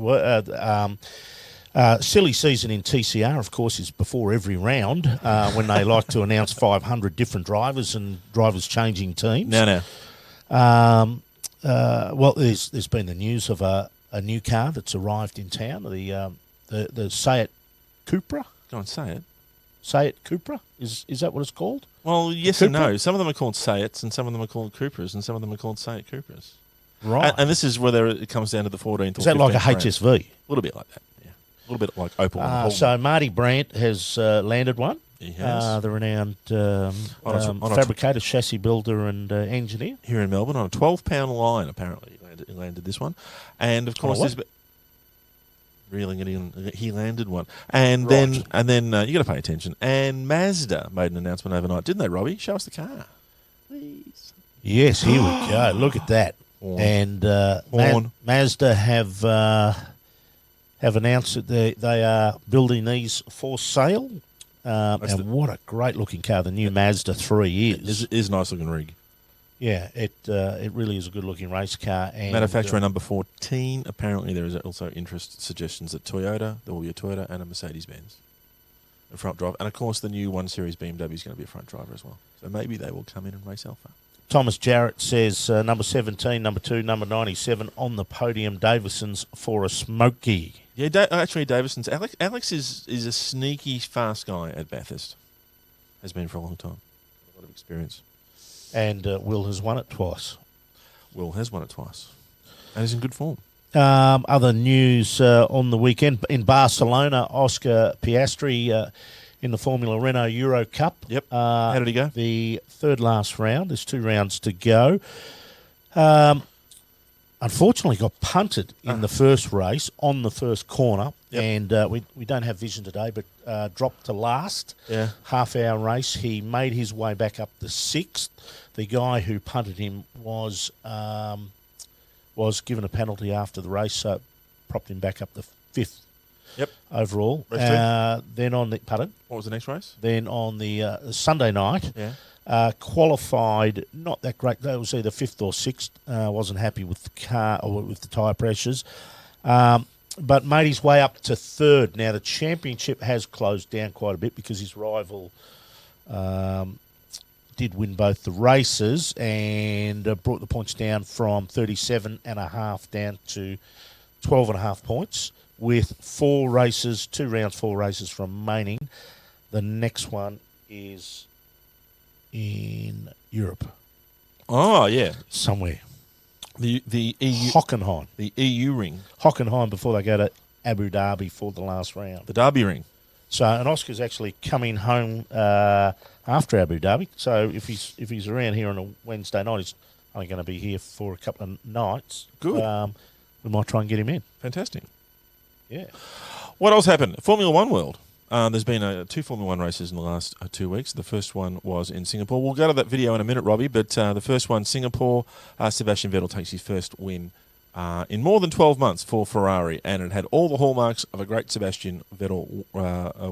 Silly season in TCR, of course, is before every round when they like to announce 500 different drivers and drivers changing teams. No. Well, there's been the news of a new car that's arrived in town, the Seat Cupra. Go on, say it. Seat Cupra? Is that what it's called? Well, yes and no. Some of them are called Seats, and some of them are called Cupras, and some of them are called Seat Cupras. Right. And this is whether it comes down to the 14th or 15th. Is that like a round. HSV? A little bit like that, yeah. A little bit like Opal. and Holden. So Marty Brandt has landed one. He has. The renowned On a fabricator, chassis builder and engineer. Here in Melbourne on a 12-pound line, apparently. He landed this one. And, of course, there's... Reeling it in, he landed one. And then you got to pay attention. And Mazda made an announcement overnight, didn't they, Robbie? Show us the car. Please. Yes, here we go. Look at that. And Mazda have announced that they are building these for sale. And what a great looking car the new Mazda 3 is. It is a nice looking rig. Yeah, it really is a good looking race car. And Manufacturer number 14. Apparently, there is also interest suggestions that Toyota, there will be a Toyota and a Mercedes-Benz, a front drive. And of course, the new 1 Series BMW is going to be a front driver as well. So maybe they will come in and race Alpha. Thomas Jarrett says number 17, number 2, number 97 on the podium. Davison's for a smoky. Yeah, actually, Davison's. Alex is a sneaky fast guy at Bathurst. Has been for a long time. A lot of experience. And Will has won it twice. Will has won it twice. And is in good form. Other news on the weekend. In Barcelona, Oscar Piastri in the Formula Renault Euro Cup. Yep. How did he go? The third last round. There's 2 rounds to go. Unfortunately, got punted in the first race on the first corner. Yep. And we don't have vision today, but dropped to last. Yeah. Half-hour race. He made his way back up the 6th. The guy who punted him was given a penalty after the race, so it propped him back up the 5th. Yep. Overall. Then on the pardon. What was the next race? Then on the Sunday night. Yeah. Qualified, not that great. That was either 5th or 6th. Wasn't happy with the car or with the tyre pressures. But made his way up to 3rd. Now, the championship has closed down quite a bit because his rival did win both the races and brought the points down from 37.5 down to 12.5 points with 4 races, 2 rounds, 4 races remaining. The next one is in Europe. Oh, yeah. Somewhere. The EU... Hockenheim. The EU ring. Hockenheim before they go to Abu Dhabi for the last round. The Derby ring. So, and Oscar's actually coming home after Abu Dhabi. So, if he's around here on a Wednesday night, he's only going to be here for a couple of nights. Good. We might try and get him in. Fantastic. Yeah. What else happened? Formula One world. There's been 2 Formula One races in the last 2 weeks. The first one was in Singapore. We'll go to that video in a minute, Robbie, but the first one, Singapore, Sebastian Vettel takes his first win in more than 12 months for Ferrari, and it had all the hallmarks of a great Sebastian Vettel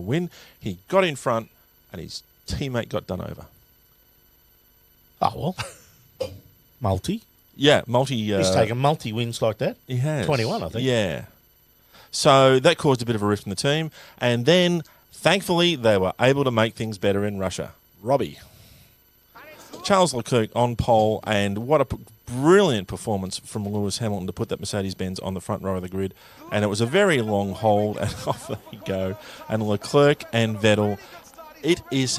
win. He got in front, and his teammate got done over. Oh, well. Multi. Yeah, multi... He's taken multi-wins like that. He has. 21, I think. Yeah. So that caused a bit of a rift in the team. And then, thankfully, they were able to make things better in Russia. Robbie. Charles Leclerc on pole, and what a brilliant performance from Lewis Hamilton to put that Mercedes-Benz on the front row of the grid. And it was a very long hold, and off they go. And Leclerc and Vettel,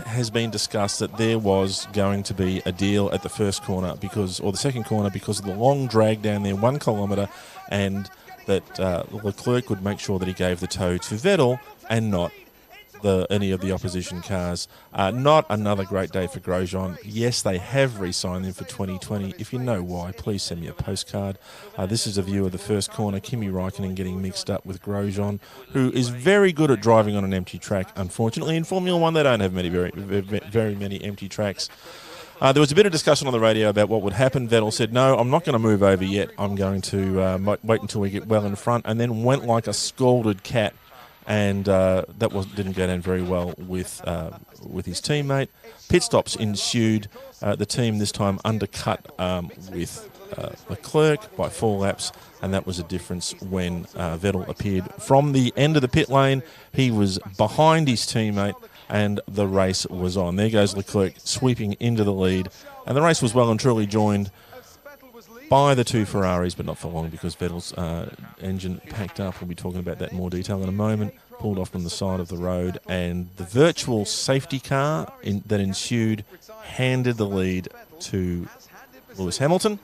has been discussed that there was going to be a deal at the first corner or the second corner because of the long drag down there, 1 kilometre, and that Leclerc would make sure that he gave the toe to Vettel and not any of the opposition cars. Not another great day for Grosjean. Yes, they have re-signed him for 2020. If you know why, please send me a postcard. This is a view of the first corner. Kimi Räikkönen getting mixed up with Grosjean, who is very good at driving on an empty track. Unfortunately, in Formula One, they don't have very many empty tracks. There was a bit of discussion on the radio about what would happen. Vettel said, no, I'm not going to move over yet. I'm going to wait until we get well in front, and then went like a scalded cat. And that didn't go down very well with his teammate. Pit stops ensued. The team this time undercut with Leclerc by 4 laps, and that was a difference when Vettel appeared from the end of the pit lane. He was behind his teammate, and the race was on. There goes Leclerc sweeping into the lead, and the race was well and truly joined by the 2 Ferraris, but not for long because Vettel's engine packed up. We'll be talking about that in more detail in a moment. Pulled off from the side of the road, and the virtual safety car that ensued handed the lead to Lewis Hamilton.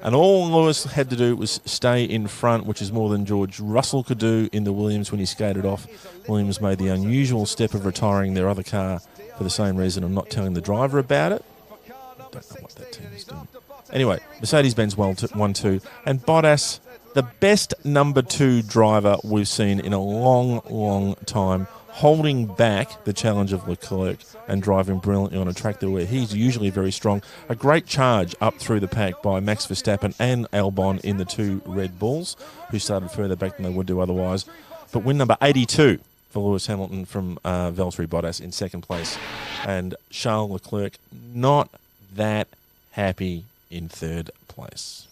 And all Lewis had to do was stay in front, which is more than George Russell could do in the Williams when he skated off. Williams made the unusual step of retiring their other car for the same reason and not telling the driver about it. I don't know what that team is doing. Anyway, Mercedes-Benz won 2, and Bottas, the best number 2 driver we've seen in a long, long time, holding back the challenge of Leclerc and driving brilliantly on a track there where he's usually very strong. A great charge up through the pack by Max Verstappen and Albon in the 2 Red Bulls, who started further back than they would do otherwise. But win number 82 for Lewis Hamilton from Valtteri Bottas in second place. And Charles Leclerc not that happy in third place.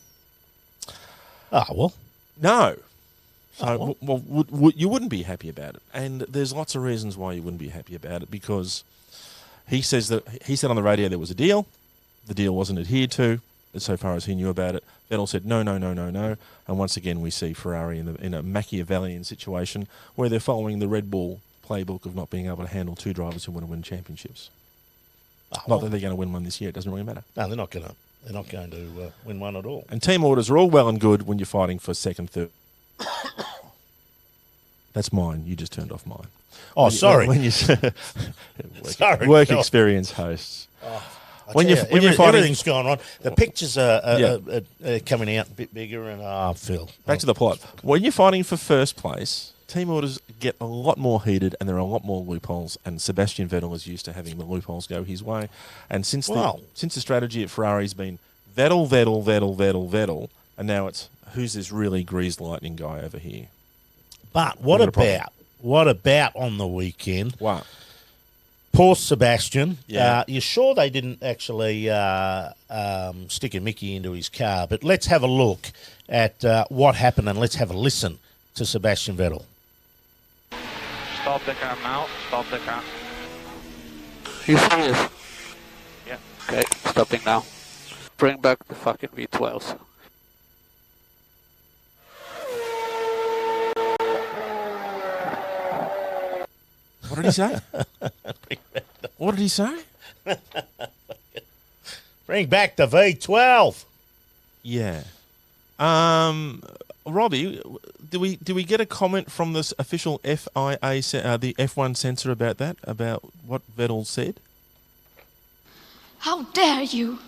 Oh, well. No. So, you wouldn't be happy about it. And there's lots of reasons why you wouldn't be happy about it, because he said on the radio there was a deal. The deal wasn't adhered to, so far as he knew about it. Vettel said no. And once again, we see Ferrari in a Machiavellian situation where they're following the Red Bull playbook of not being able to handle 2 drivers who want to win championships. Not that they're going to win one this year. It doesn't really matter. No, they're not going to. They're not going to win one at all. And team orders are all well and good when you're fighting for second, third. That's mine. You just turned off mine. Oh, sorry. When you Sorry, work God. experience hosts. When you're fighting, everything's going on. The pictures are coming out a bit bigger, and Phil. Back to the plot. When you're fighting for first place, team orders get a lot more heated, and there are a lot more loopholes. And Sebastian Vettel is used to having the loopholes go his way. And since the strategy at Ferrari's been Vettel, and now it's who's this really greased lightning guy over here? But what about on the weekend? What? Poor Sebastian. Yeah. You're sure they didn't actually stick a Mickey into his car? But let's have a look at what happened, and let's have a listen to Sebastian Vettel. Stop the car now. Stop the car. You serious? Yeah. Okay, stopping now. Bring back the fucking V12s. What did he say? What did he say? Bring back the V12. Yeah. Robbie, do we get a comment from this official FIA, the F1 censor about that, about what Vettel said? How dare you?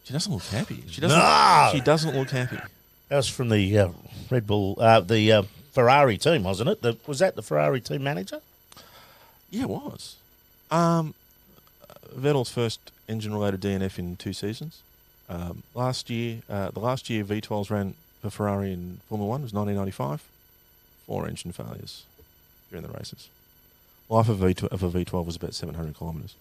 She doesn't look happy. She doesn't look happy. That was from the Red Bull, the Ferrari team, wasn't it? Was that the Ferrari team manager? Yeah, it was. Vettel's first engine-related DNF in 2 seasons. The last year V12s ran for Ferrari in Formula 1 was 1995. 4 engine failures during the races. Life of a V12 was about 700 kilometres.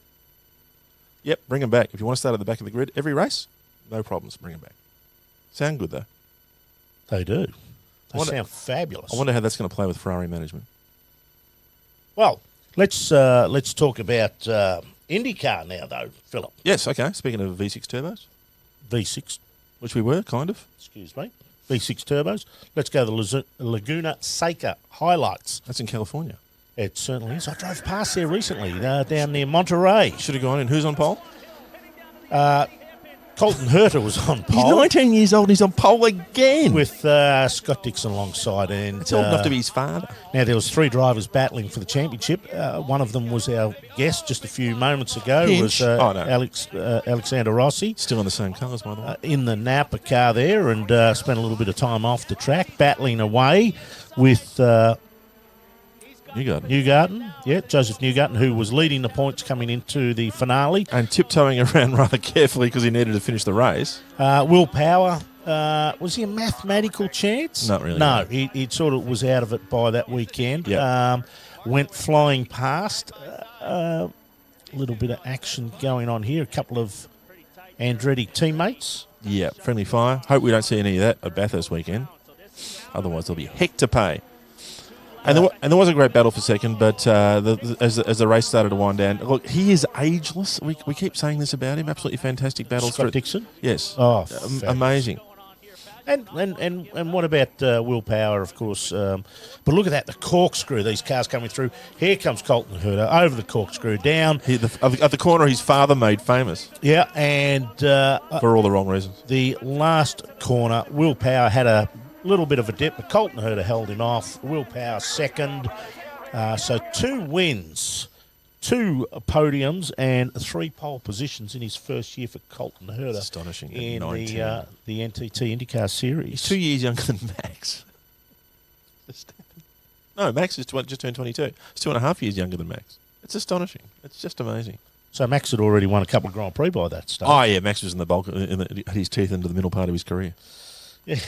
Yep, bring them back. If you want to start at the back of the grid every race, no problems. Bring them back. Sound good, though. They do. They sound fabulous. I wonder how that's going to play with Ferrari management. Well, let's talk about IndyCar now, though, Philip. Yes, okay. Speaking of V6 turbos. V6. Which we were, kind of. Excuse me. V6 turbos. Let's go to the Laguna Seca highlights. That's in California. It certainly is. I drove past there recently, down near Monterey. Should have gone in. Who's on pole? Colton Herter was on pole. He's 19 years old. He's on pole again. With Scott Dixon alongside. And it's old enough to be his father. Now, there was 3 drivers battling for the championship. One of them was our guest just a few moments ago. Hinch. Was Alexander Rossi. Still in the same colours, by the way. In the Napa car there, and spent a little bit of time off the track, battling away with... Newgarden, yeah, Joseph Newgarden, who was leading the points coming into the finale. And tiptoeing around rather carefully because he needed to finish the race. Will Power, was he a mathematical chance? Not really. No, he sort of was out of it by that weekend. Yep. Went flying past. A little bit of action going on here. A couple of Andretti teammates. Yeah, friendly fire. Hope we don't see any of that at Bathurst weekend. Otherwise, there'll be heck to pay. And there was a great battle for second, but as the race started to wind down, look, he is ageless. We keep saying this about him. Absolutely fantastic battle. Scott Dixon? Yes. Oh, amazing. And what about Willpower, of course? But look at that, the corkscrew, these cars coming through. Here comes Colton Herter over the corkscrew, down. At the corner his father made famous. Yeah, and... for all the wrong reasons. The last corner, Willpower had a little bit of a dip, but Colton Herter held him off. Willpower second. So 2 wins, 2 podiums, and 3 pole positions in his first year for Colton Herter. That's astonishing. In the NTT IndyCar Series. He's 2 years younger than Max. No, Max is just turned 22. He's 2.5 years younger than Max. It's astonishing. It's just amazing. So Max had already won a couple of Grand Prix by that stage. Oh, yeah, Max was in the bulk, had his teeth into the middle part of his career. Yeah,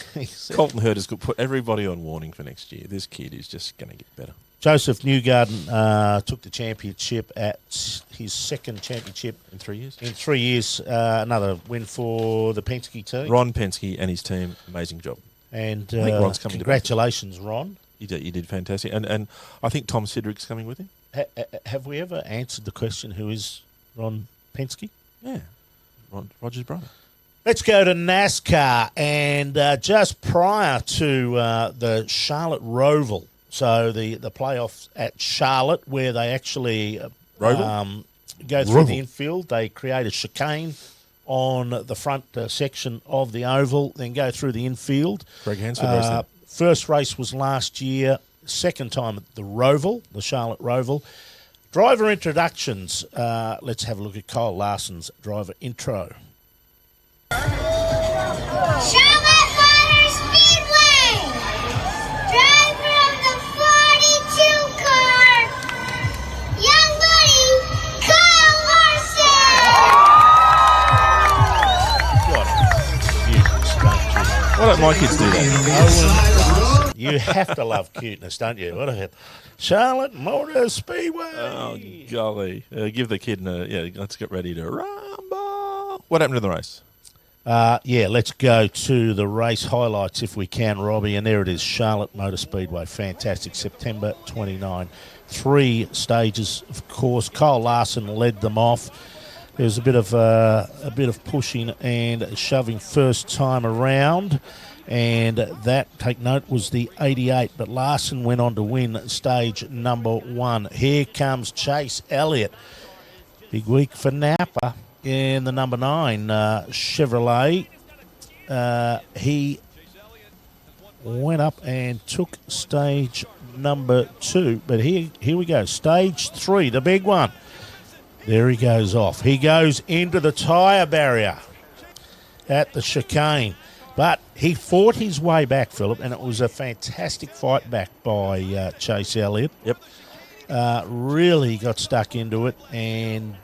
Colton Herter's could put everybody on warning for next year. This kid is just going to get better. Joseph Newgarden took the championship at his second championship. In 3 years? In 3 years. Another win for the Penske team. Ron Penske and his team, amazing job. And I think Ron's coming congratulations, Ron. You did fantastic. And I think Tom Sidrick's coming with him. Have we ever answered the question, who is Ron Penske? Yeah, Roger's brother. Let's go to NASCAR. And just prior to the Charlotte Roval, so the playoffs at Charlotte, where they actually go through the infield, they create a chicane on the front section of the oval, then go through the infield. Greg Hansford raced there. First race was last year, second time at the Roval, the Charlotte Roval. Driver introductions. Let's have a look at Kyle Larson's driver intro. Charlotte Motor Speedway, driver of the 42 car, young buddy, Kyle Larson. Why don't my kids do that? You have to love cuteness, don't you? What a hit. Charlotte Motor Speedway. Oh, golly. Give the kid let's get ready to rumble. What happened to the race? Let's go to the race highlights if we can, Robbie. And there it is, Charlotte Motor Speedway. Fantastic. September 29. 3 stages, of course. Kyle Larson led them off. There was a bit of pushing and shoving first time around. And that, take note, was the 88. But Larson went on to win stage number 1. Here comes Chase Elliott. Big week for Napa. In the number 9 Chevrolet, he went up and took stage number 2. But here we go, stage 3, the big one. There he goes off. He goes into the tyre barrier at the chicane. But he fought his way back, Philip, and it was a fantastic fight back by Chase Elliott. Yep. Really got stuck into it and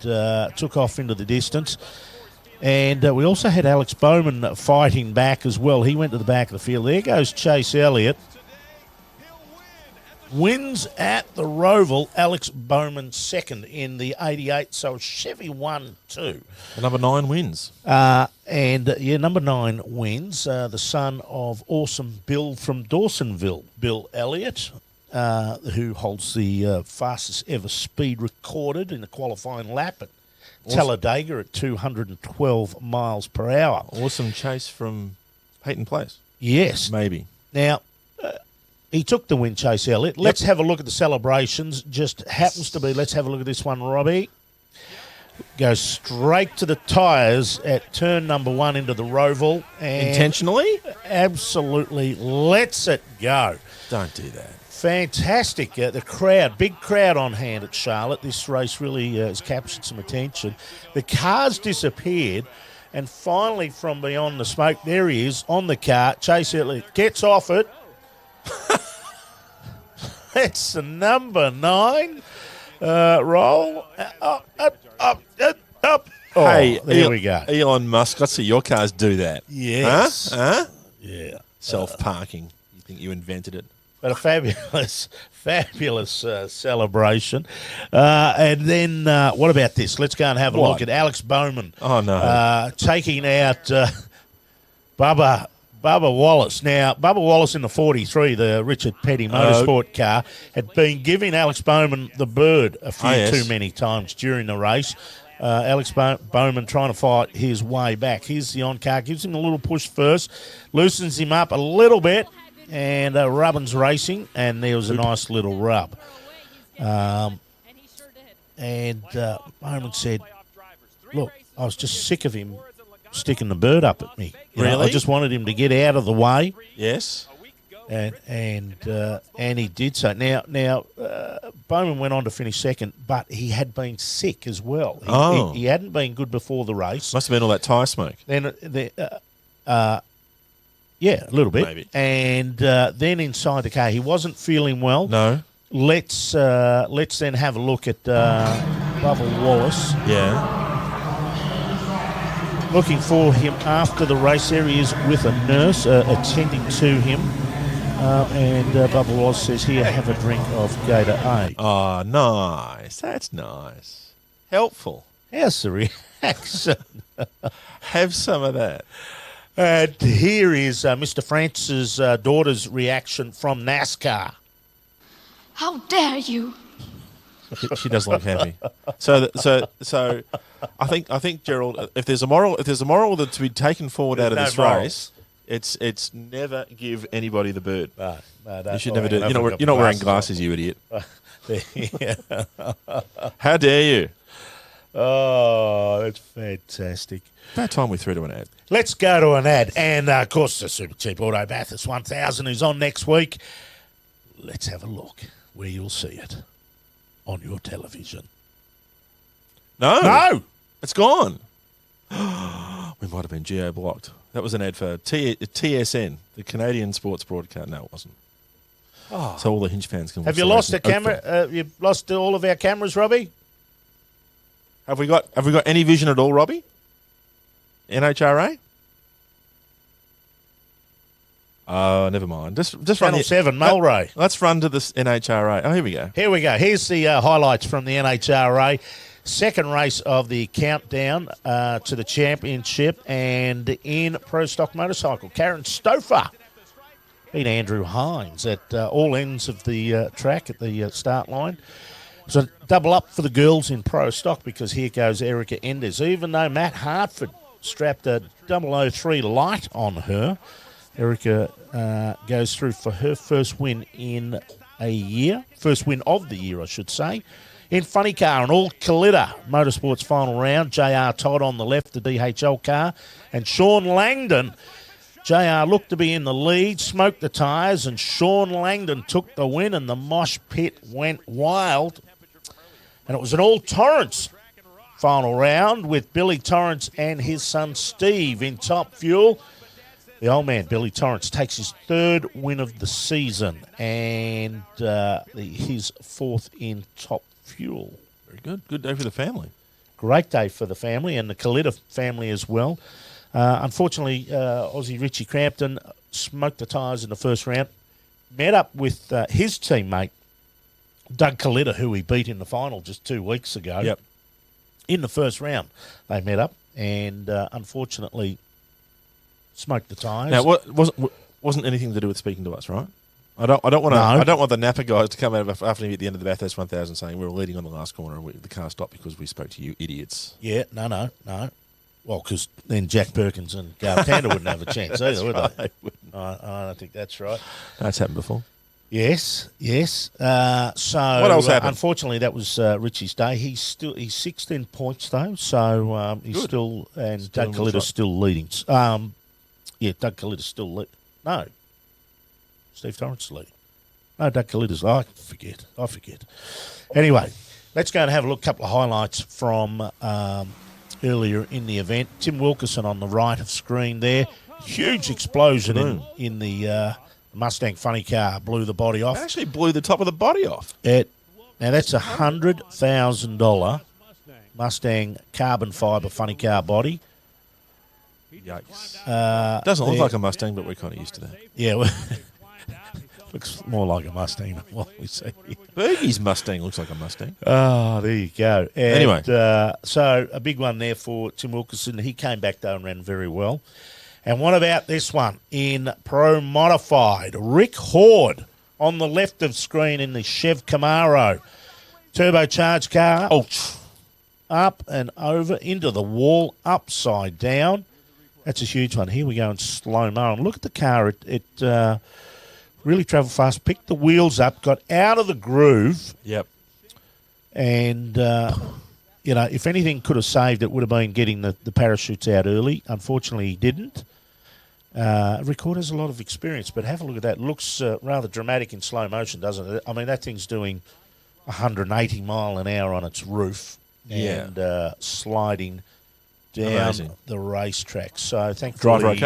took off into the distance. And we also had Alex Bowman fighting back as well. He went to the back of the field. There goes Chase Elliott. Wins at the Roval. Alex Bowman second in the 88. So Chevy 1-2. The number 9 wins. Number 9 wins. The son of awesome Bill from Dawsonville, Bill Elliott. Who holds the fastest ever speed recorded in a qualifying lap at Talladega at 212 miles per hour. Awesome chase from Peyton Place. Yes. Maybe. Now, he took the win, Chase Elliott. Let's have a look at the celebrations. Just happens to be, let's have a look at this one, Robbie. Goes straight to the tyres at turn number 1 into the Roval. And intentionally? Absolutely lets it go. Don't do that. Fantastic. The crowd, big crowd on hand at Charlotte. This race really has captured some attention. The cars disappeared, and finally from beyond the smoke, there he is on the car. Chase Elliott gets off it. It's the number 9 roll. Up. Oh, hey, there we go. Elon Musk, let's see your cars do that. Yes. Huh? Yeah. Self-parking. You think you invented it? But a fabulous celebration. And then what about this? Let's go and have a look at Alex Bowman. Oh, no. Taking out Bubba Wallace. Now, Bubba Wallace in the 43, the Richard Petty Motorsport car, had been giving Alex Bowman the bird a few too many times during the race. Alex Bowman trying to fight his way back. Here's the on-car. Gives him a little push first. Loosens him up a little bit. And Rubbin's racing. And there was a nice little rub. And Bowman said, look, I was just sick of him sticking the bird up at me. You know, I just wanted him to get out of the way. Yes. And he did so. Now Bowman went on to finish second, but he had been sick as well. He hadn't been good before the race. Must have been all that tyre smoke. Then, yeah, a little bit. Maybe. And then inside the car, he wasn't feeling well. No. Let's then have a look at Bubba Wallace. Yeah. Looking for him after the race. There he is with a nurse attending to him. And Bubba Wallace says, here, have a drink of Gatorade. Oh, nice. That's nice. Helpful. How's the reaction? Have some of that. And here is Mr. Francis' daughter's reaction from NASCAR. How dare you? She does look happy. So I think Gerald, if there's a moral that's to be taken forward out of this race, it's never give anybody the bird. No, you should never do it. You're not wearing glasses, you idiot. How dare you? Oh, that's fantastic. About time we threw to an ad. Let's go to an ad. And, of course, the Supercheap Auto Bathurst 1000 is on next week. Let's have a look where you'll see it on your television. No. It's gone. We might have been geo-blocked. That was an ad for TSN, the Canadian Sports Broadcast. No, it wasn't. Oh. So all the Hinge fans can watch. Have you lost a camera? You've lost all of our cameras, Robbie? Have we got any vision at all, Robbie? NHRA? Oh, never mind. Just Channel run 7, Mulray. Let's run to this NHRA. Oh, here we go. Here we go. Here's the highlights from the NHRA. Second race of the countdown to the championship, and in Pro Stock Motorcycle, Karen Stouffer beat Andrew Hines at all ends of the track at the start line. So double up for the girls in Pro Stock, because here goes Erica Enders. Even though Matt Hartford strapped a 003 light on her, Erica goes through for her first win in a year. First win of the year, I should say. In Funny Car, an all-Calita Motorsports final round. J.R. Todd on the left, the DHL car. And Sean Langdon. J.R. looked to be in the lead, smoked the tyres, and Sean Langdon took the win, and the mosh pit went wild. And it was an all-Torrance final round with Billy Torrance and his son Steve in top fuel. The old man, Billy Torrance, takes his third win of the season and his fourth in top fuel. Very good. Good day for the family. Great day for the family and the Calita family as well. Unfortunately, Aussie Richie Crampton smoked the tyres in the first round. Met up with his teammate, Doug Calita, who he beat in the final just 2 weeks ago. Yep. In the first round, they met up and unfortunately smoked the tyres. Now, what wasn't anything to do with speaking to us, right? I don't want the Napa guys to come out after me at the end of the Bathurst 1000 saying we were leading on the last corner and the car stopped because we spoke to you idiots. Yeah, no. Well, because then Jack Perkins and Gail Tander wouldn't have a chance either, would they? I don't think that's right. That's happened before. Yes. So what else happened? Unfortunately, that was Richie's day. He's 16 points though, so he's Good. still and Still Doug Calita's still leading. Doug Calita's still leading. No, Steve Torrance leading. No, Doug Calita's. I forget. Anyway, let's go and have a look. A couple of highlights from earlier in the event. Tim Wilkerson on the right of screen there. Huge explosion in the Mustang funny car. Blew the body off. It actually blew the top of the body off. Now that's $100,000 Mustang carbon fibre funny car body. Yikes. Doesn't look like a Mustang, but we're kind of used to that. Yeah, well, looks more like a Mustang than what we see. Bergie's Mustang looks like a Mustang. Oh, there you go. And, anyway. So a big one there for Tim Wilkerson. He came back, though, and ran very well. And what about this one in Pro Modified? Rick Horde on the left of screen in the Chev Camaro. Turbocharged car. up and over into the wall, upside down. That's a huge one. Here we go in slow-mo. And look at the car. It really travelled fast, picked the wheels up, got out of the groove. Yep. And, if anything could have saved it, would have been getting the parachutes out early. Unfortunately, he didn't. Record has a lot of experience, but have a look at that. It looks rather dramatic in slow motion, doesn't it? I mean, that thing's doing 180 mile an hour on its roof and sliding down the racetrack. So thankfully,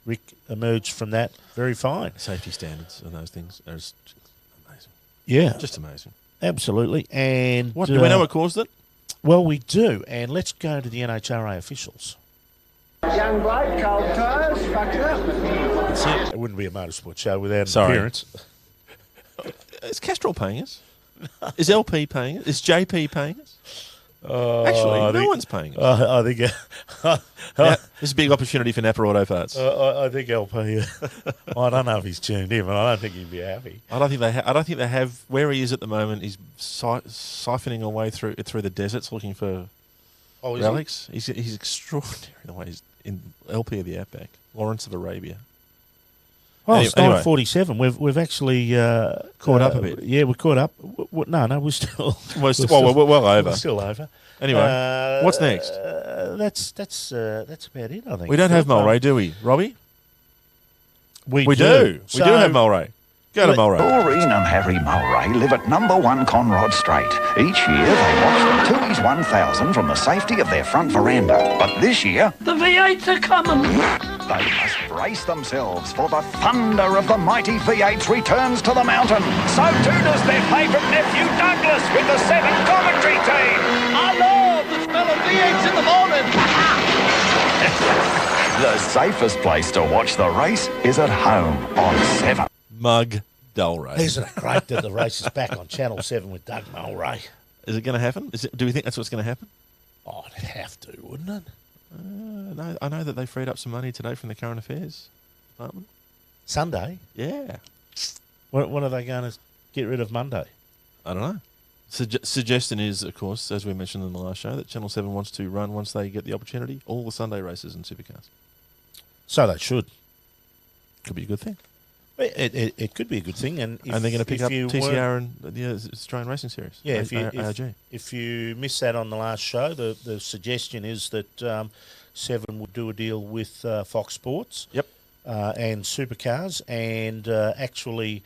Rick emerged from that very fine. Safety standards and those things are just amazing. Yeah. Just amazing. Absolutely. And do we know what caused it? Well, we do. And let's go to the NHRA officials. Young bloke, cold tyres, fucked up. That's it. It wouldn't be a motorsport show without an appearance. Is Castrol paying us? Is LP paying us? Is JP paying us? Actually, no one's paying us. I think this is a big opportunity for Napa Auto Parts. I think LP. I don't know if he's tuned in, but I don't think he'd be happy. I don't think they have. Where he is at the moment, he's siphoning away through the deserts looking for relics. He's extraordinary the way he's in LP of the Outback, Lawrence of Arabia. Oh, it's 9:47. We've actually caught up a bit. Yeah, we're caught up. No, we're still. We're well over. We're still over. Anyway, what's next? That's about it. I think we don't have Mulray, do we, Robbie? We do. We do have Mulray. Go to Mulray. Doreen and Harry Mulray live at number 1 Conrod Street. Each year they watch the Tooheys 1000 from the safety of their front veranda. But this year, The V8s are coming. they must brace themselves for the thunder of the mighty V8's returns to the mountain. So too does their favourite nephew Douglas with the 7 commentary team. I love the smell of V8s in the morning. The safest place to watch the race is at home on 7. Mug Delray. Isn't it great that the race is back on Channel 7 with Doug Mulray? Is it going to happen? Do we think that's what's going to happen? Oh, it'd have to, wouldn't it? No, I know that they freed up some money today from the current affairs department. Sunday? Yeah. What are they going to get rid of Monday? I don't know. Suggestion is, of course, as we mentioned in the last show, that Channel 7 wants to run, once they get the opportunity, all the Sunday races and supercars. So they should. Could be a good thing. It could be a good thing, and they're going to pick up TCR and the Australian Racing Series. Yeah, ARG. if you missed that on the last show, the suggestion is that 7 would do a deal with Fox Sports. Yep. And supercars, and actually,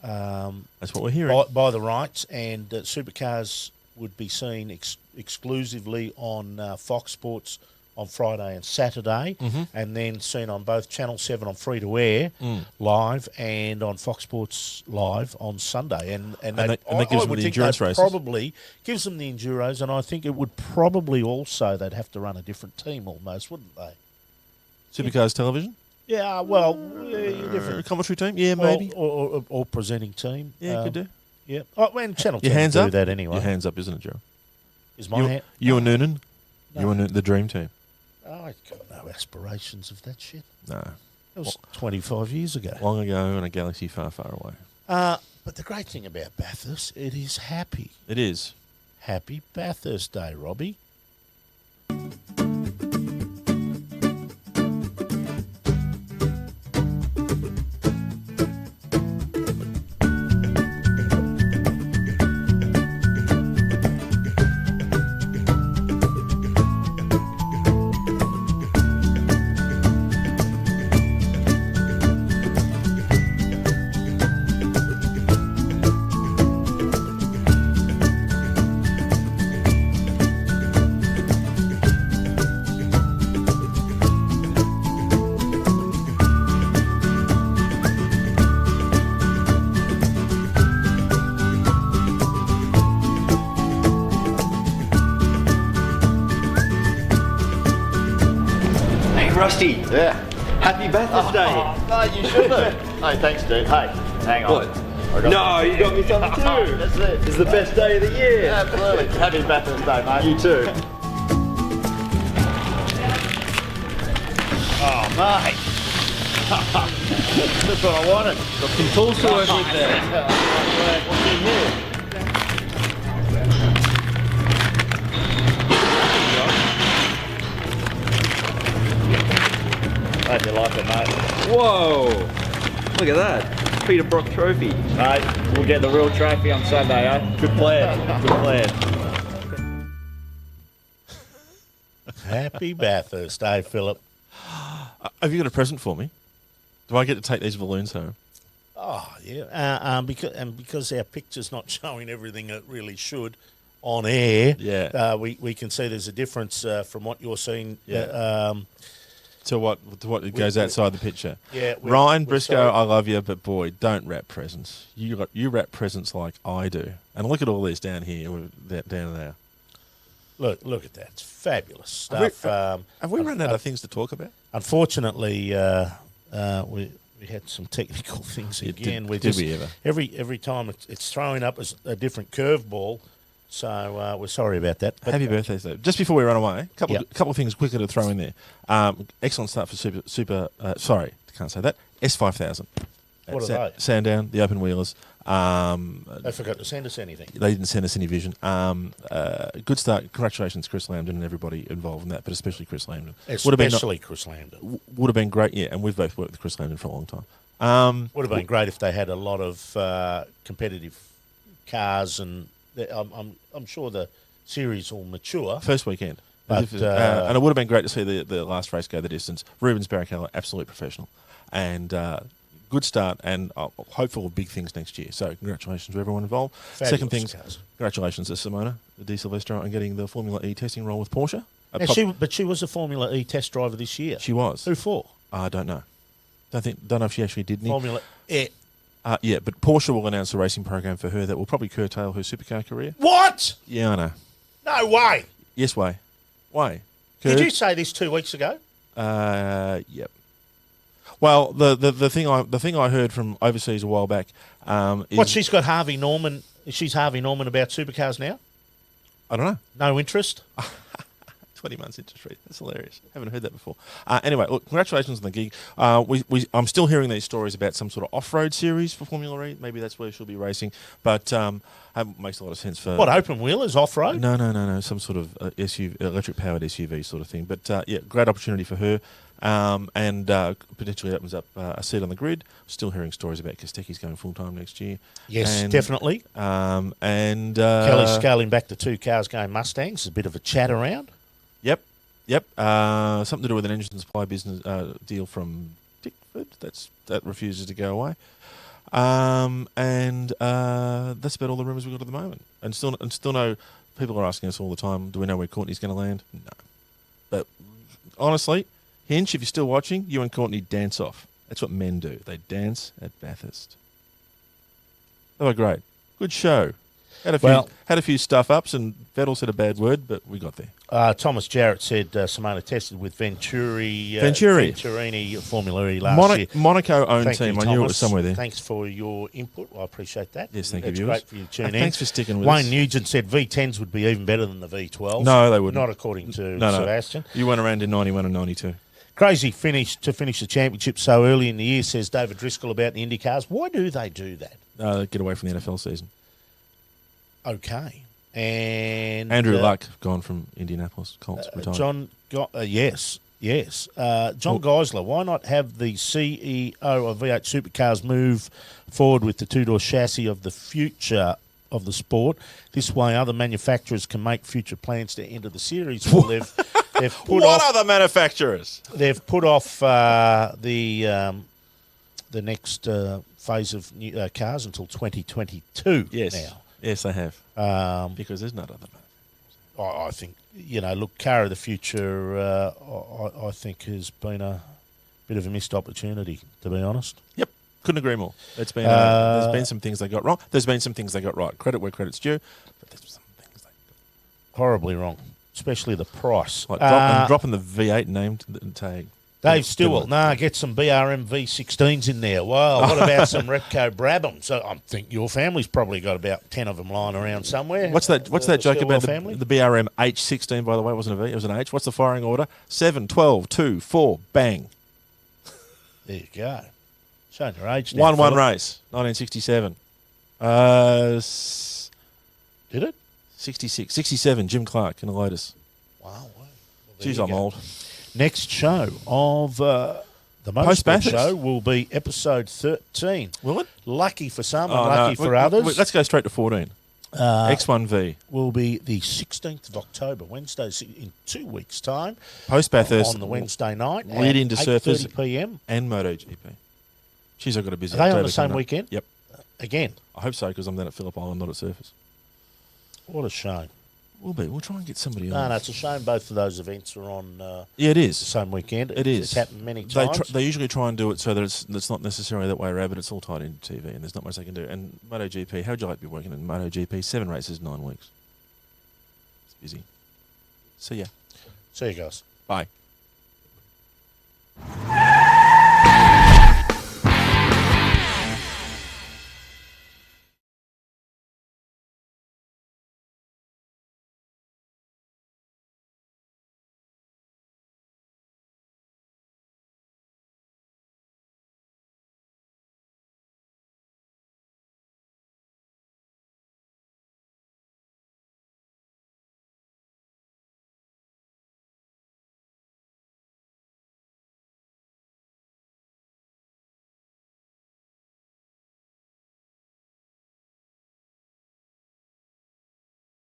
that's what we're hearing. Buy the rights, and supercars would be seen exclusively on Fox Sports on Friday and Saturday, and then seen on both Channel 7 on free-to-air live and on Fox Sports live on Sunday. And that gives them the endurance races. Probably gives them the enduros, and I think it would probably also, they'd have to run a different team almost, wouldn't they? Supercars television? Yeah, well, different commentary team? Yeah, maybe. Or presenting team. Yeah, could do. Yeah. Oh, and Channel 10 Your hands do up? that anyway. Your hands up, isn't it, Gerald? Is my hand? You and Noonan? No. You and the dream team? I've got no aspirations of that shit. No. That was 25 years ago. Long ago in a galaxy far, far away. But the great thing about Bathurst, it is happy. It is. Happy Bathurst Day, Robbie. Rusty. Yeah. Happy Bathurst Day. No, you shouldn't. Hey, thanks, dude. Hey, hang on. What? No, you got me something too. That's it. It's the best day of the year. Yeah, absolutely. Happy Bathurst Day, mate. You too. Oh, mate. That's what I wanted. Got some tools to work with there. What's in here? Hope you like it, mate. Whoa! Look at that. Peter Brock trophy. Mate, we'll get the real trophy on Sunday, eh? Good plan. Good plan. Happy Bathurst Day, Philip. Have you got a present for me? Do I get to take these balloons home? Oh, yeah. Because our picture's not showing everything it really should on air, we can see there's a difference from what you're seeing. To what goes outside the picture. Yeah, Ryan Briscoe, I love you, but boy, don't wrap presents. You wrap presents like I do. And look at all this down here, down there. Look at that. It's fabulous stuff. Have we run out of things to talk about? Unfortunately, we had some technical things again. Did we ever? Every time it's throwing up as a different curveball. So we're sorry about that. But happy birthday, though. Just before we run away, couple of things quickly to throw in there. Excellent start for sorry, can't say that. S5000. What are they? Sandown, the open wheelers. They forgot to send us anything. They didn't send us any vision. Good start. Congratulations, Chris Lambden and everybody involved in that, but especially Chris Lambden. Chris Lambden. Would have been great, yeah, and we've both worked with Chris Lambden for a long time. Would have been great if they had a lot of competitive cars, and I'm sure the series will mature. First weekend. But, and it would have been great to see the last race go the distance. Rubens Barrichello, absolute professional. And good start, and hopeful of big things next year. So congratulations to everyone involved. Fabulous Second things, cars. Congratulations to Simona Di Silvestro on getting the Formula E testing role with Porsche. But she was a Formula E test driver this year. She was. Who for? I don't know. Don't know if she actually did any. Formula E. Yeah, but Porsche will announce a racing program for her that will probably curtail her supercar career. What? Yeah, I know. No way. Yes, way. Did you say this 2 weeks ago? Yep. Well, the thing I heard from overseas a while back is she's got Harvey Norman. She's Harvey Norman about supercars now. I don't know. No interest. 20 months interest rate. That's hilarious. Haven't heard that before. Anyway, look, congratulations on the gig. I'm still hearing these stories about some sort of off-road series for Formula E. Maybe that's where she'll be racing. But makes a lot of sense for... What, open wheelers, off-road? No. Some sort of SUV, electric-powered SUV sort of thing. But, yeah, great opportunity for her. And potentially opens up a seat on the grid. Still hearing stories about Kostecki's going full-time next year. Yes, definitely. And Kelly's scaling back to 2 cars going Mustangs. A bit of a chat around. Yep. Something to do with an engine supply business deal from Tickford that refuses to go away. And that's about all the rumours we've got at the moment. And still no, people are asking us all the time, do we know where Courtney's going to land? No. But honestly, Hinch, if you're still watching, you and Courtney dance off. That's what men do. They dance at Bathurst. They were great. Good show. Had a few stuff-ups, and Vettel said a bad word, but we got there. Thomas Jarrett said Simona tested with Venturini Formula E last year. Monaco-owned team. I knew it was somewhere there. Thanks for your input. I appreciate that. Yes, thank you, viewers. Great for you to tune in. Thanks for sticking with us. Wayne Nugent said V10s would be even better than the V12s. No, they wouldn't. Not according to Sebastian. You went around in 91 and 92. Crazy finish to finish the championship so early in the year, says David Driscoll about the IndyCars. Why do they do that? Get away from the NFL season. Okay. And Andrew Luck gone from Indianapolis Colts retired. Yes. John Geisler, why not have the CEO of V8 Supercars move forward with the 2-door chassis of the future of the sport? This way other manufacturers can make future plans to enter the series. Well, they've put other manufacturers? They've put off the next phase of new cars until 2022 now. Yes, they have. Because there's not other manufacturers. I think, car of the future, I think has been a bit of a missed opportunity, to be honest. Yep, couldn't agree more. It's been there's been some things they got wrong. There's been some things they got right. Credit where credit's due, but there's some things they got horribly wrong, especially the price. Like dropping the V8 name tag. Dave Stewart, get some BRM V16s in there. Well, what about some Repco Brabham? So I think your family's probably got about 10 of them lying around somewhere. What's that joke about the BRM H16, by the way? It wasn't a V, it was an H. What's the firing order? 7, 12, 2, 4, bang. There you go. Showing your age now. 1-1 race, 1967. Did it? 66. 67, Jim Clark in a Lotus. Wow. Jeez, I'm old. Next show of The Motorsport Show will be episode 13. Will it? Lucky for some and lucky for others. Let's go straight to 14. X1V. Will be the 16th of October, Wednesday, in 2 weeks' time. Post Bathurst. On the Wednesday night. Lead into Surfers 8:30 p.m. and MotoGP. Jeez, I've got a busy Are they October on the same coming up. weekend? Yep. Again? I hope so, because I'm down at Phillip Island, not at Surfers. What a shame. We'll be. We'll try and get somebody No, on. no, it's a shame both of those events are on yeah, it is. the same weekend. It is. It's happened many times. They usually try and do it so that it's not necessarily that way around, but it's all tied into TV, and there's not much they can do. And MotoGP, how would you like to be working in MotoGP? 7 races, 9 weeks. It's busy. See ya. See you guys. Bye.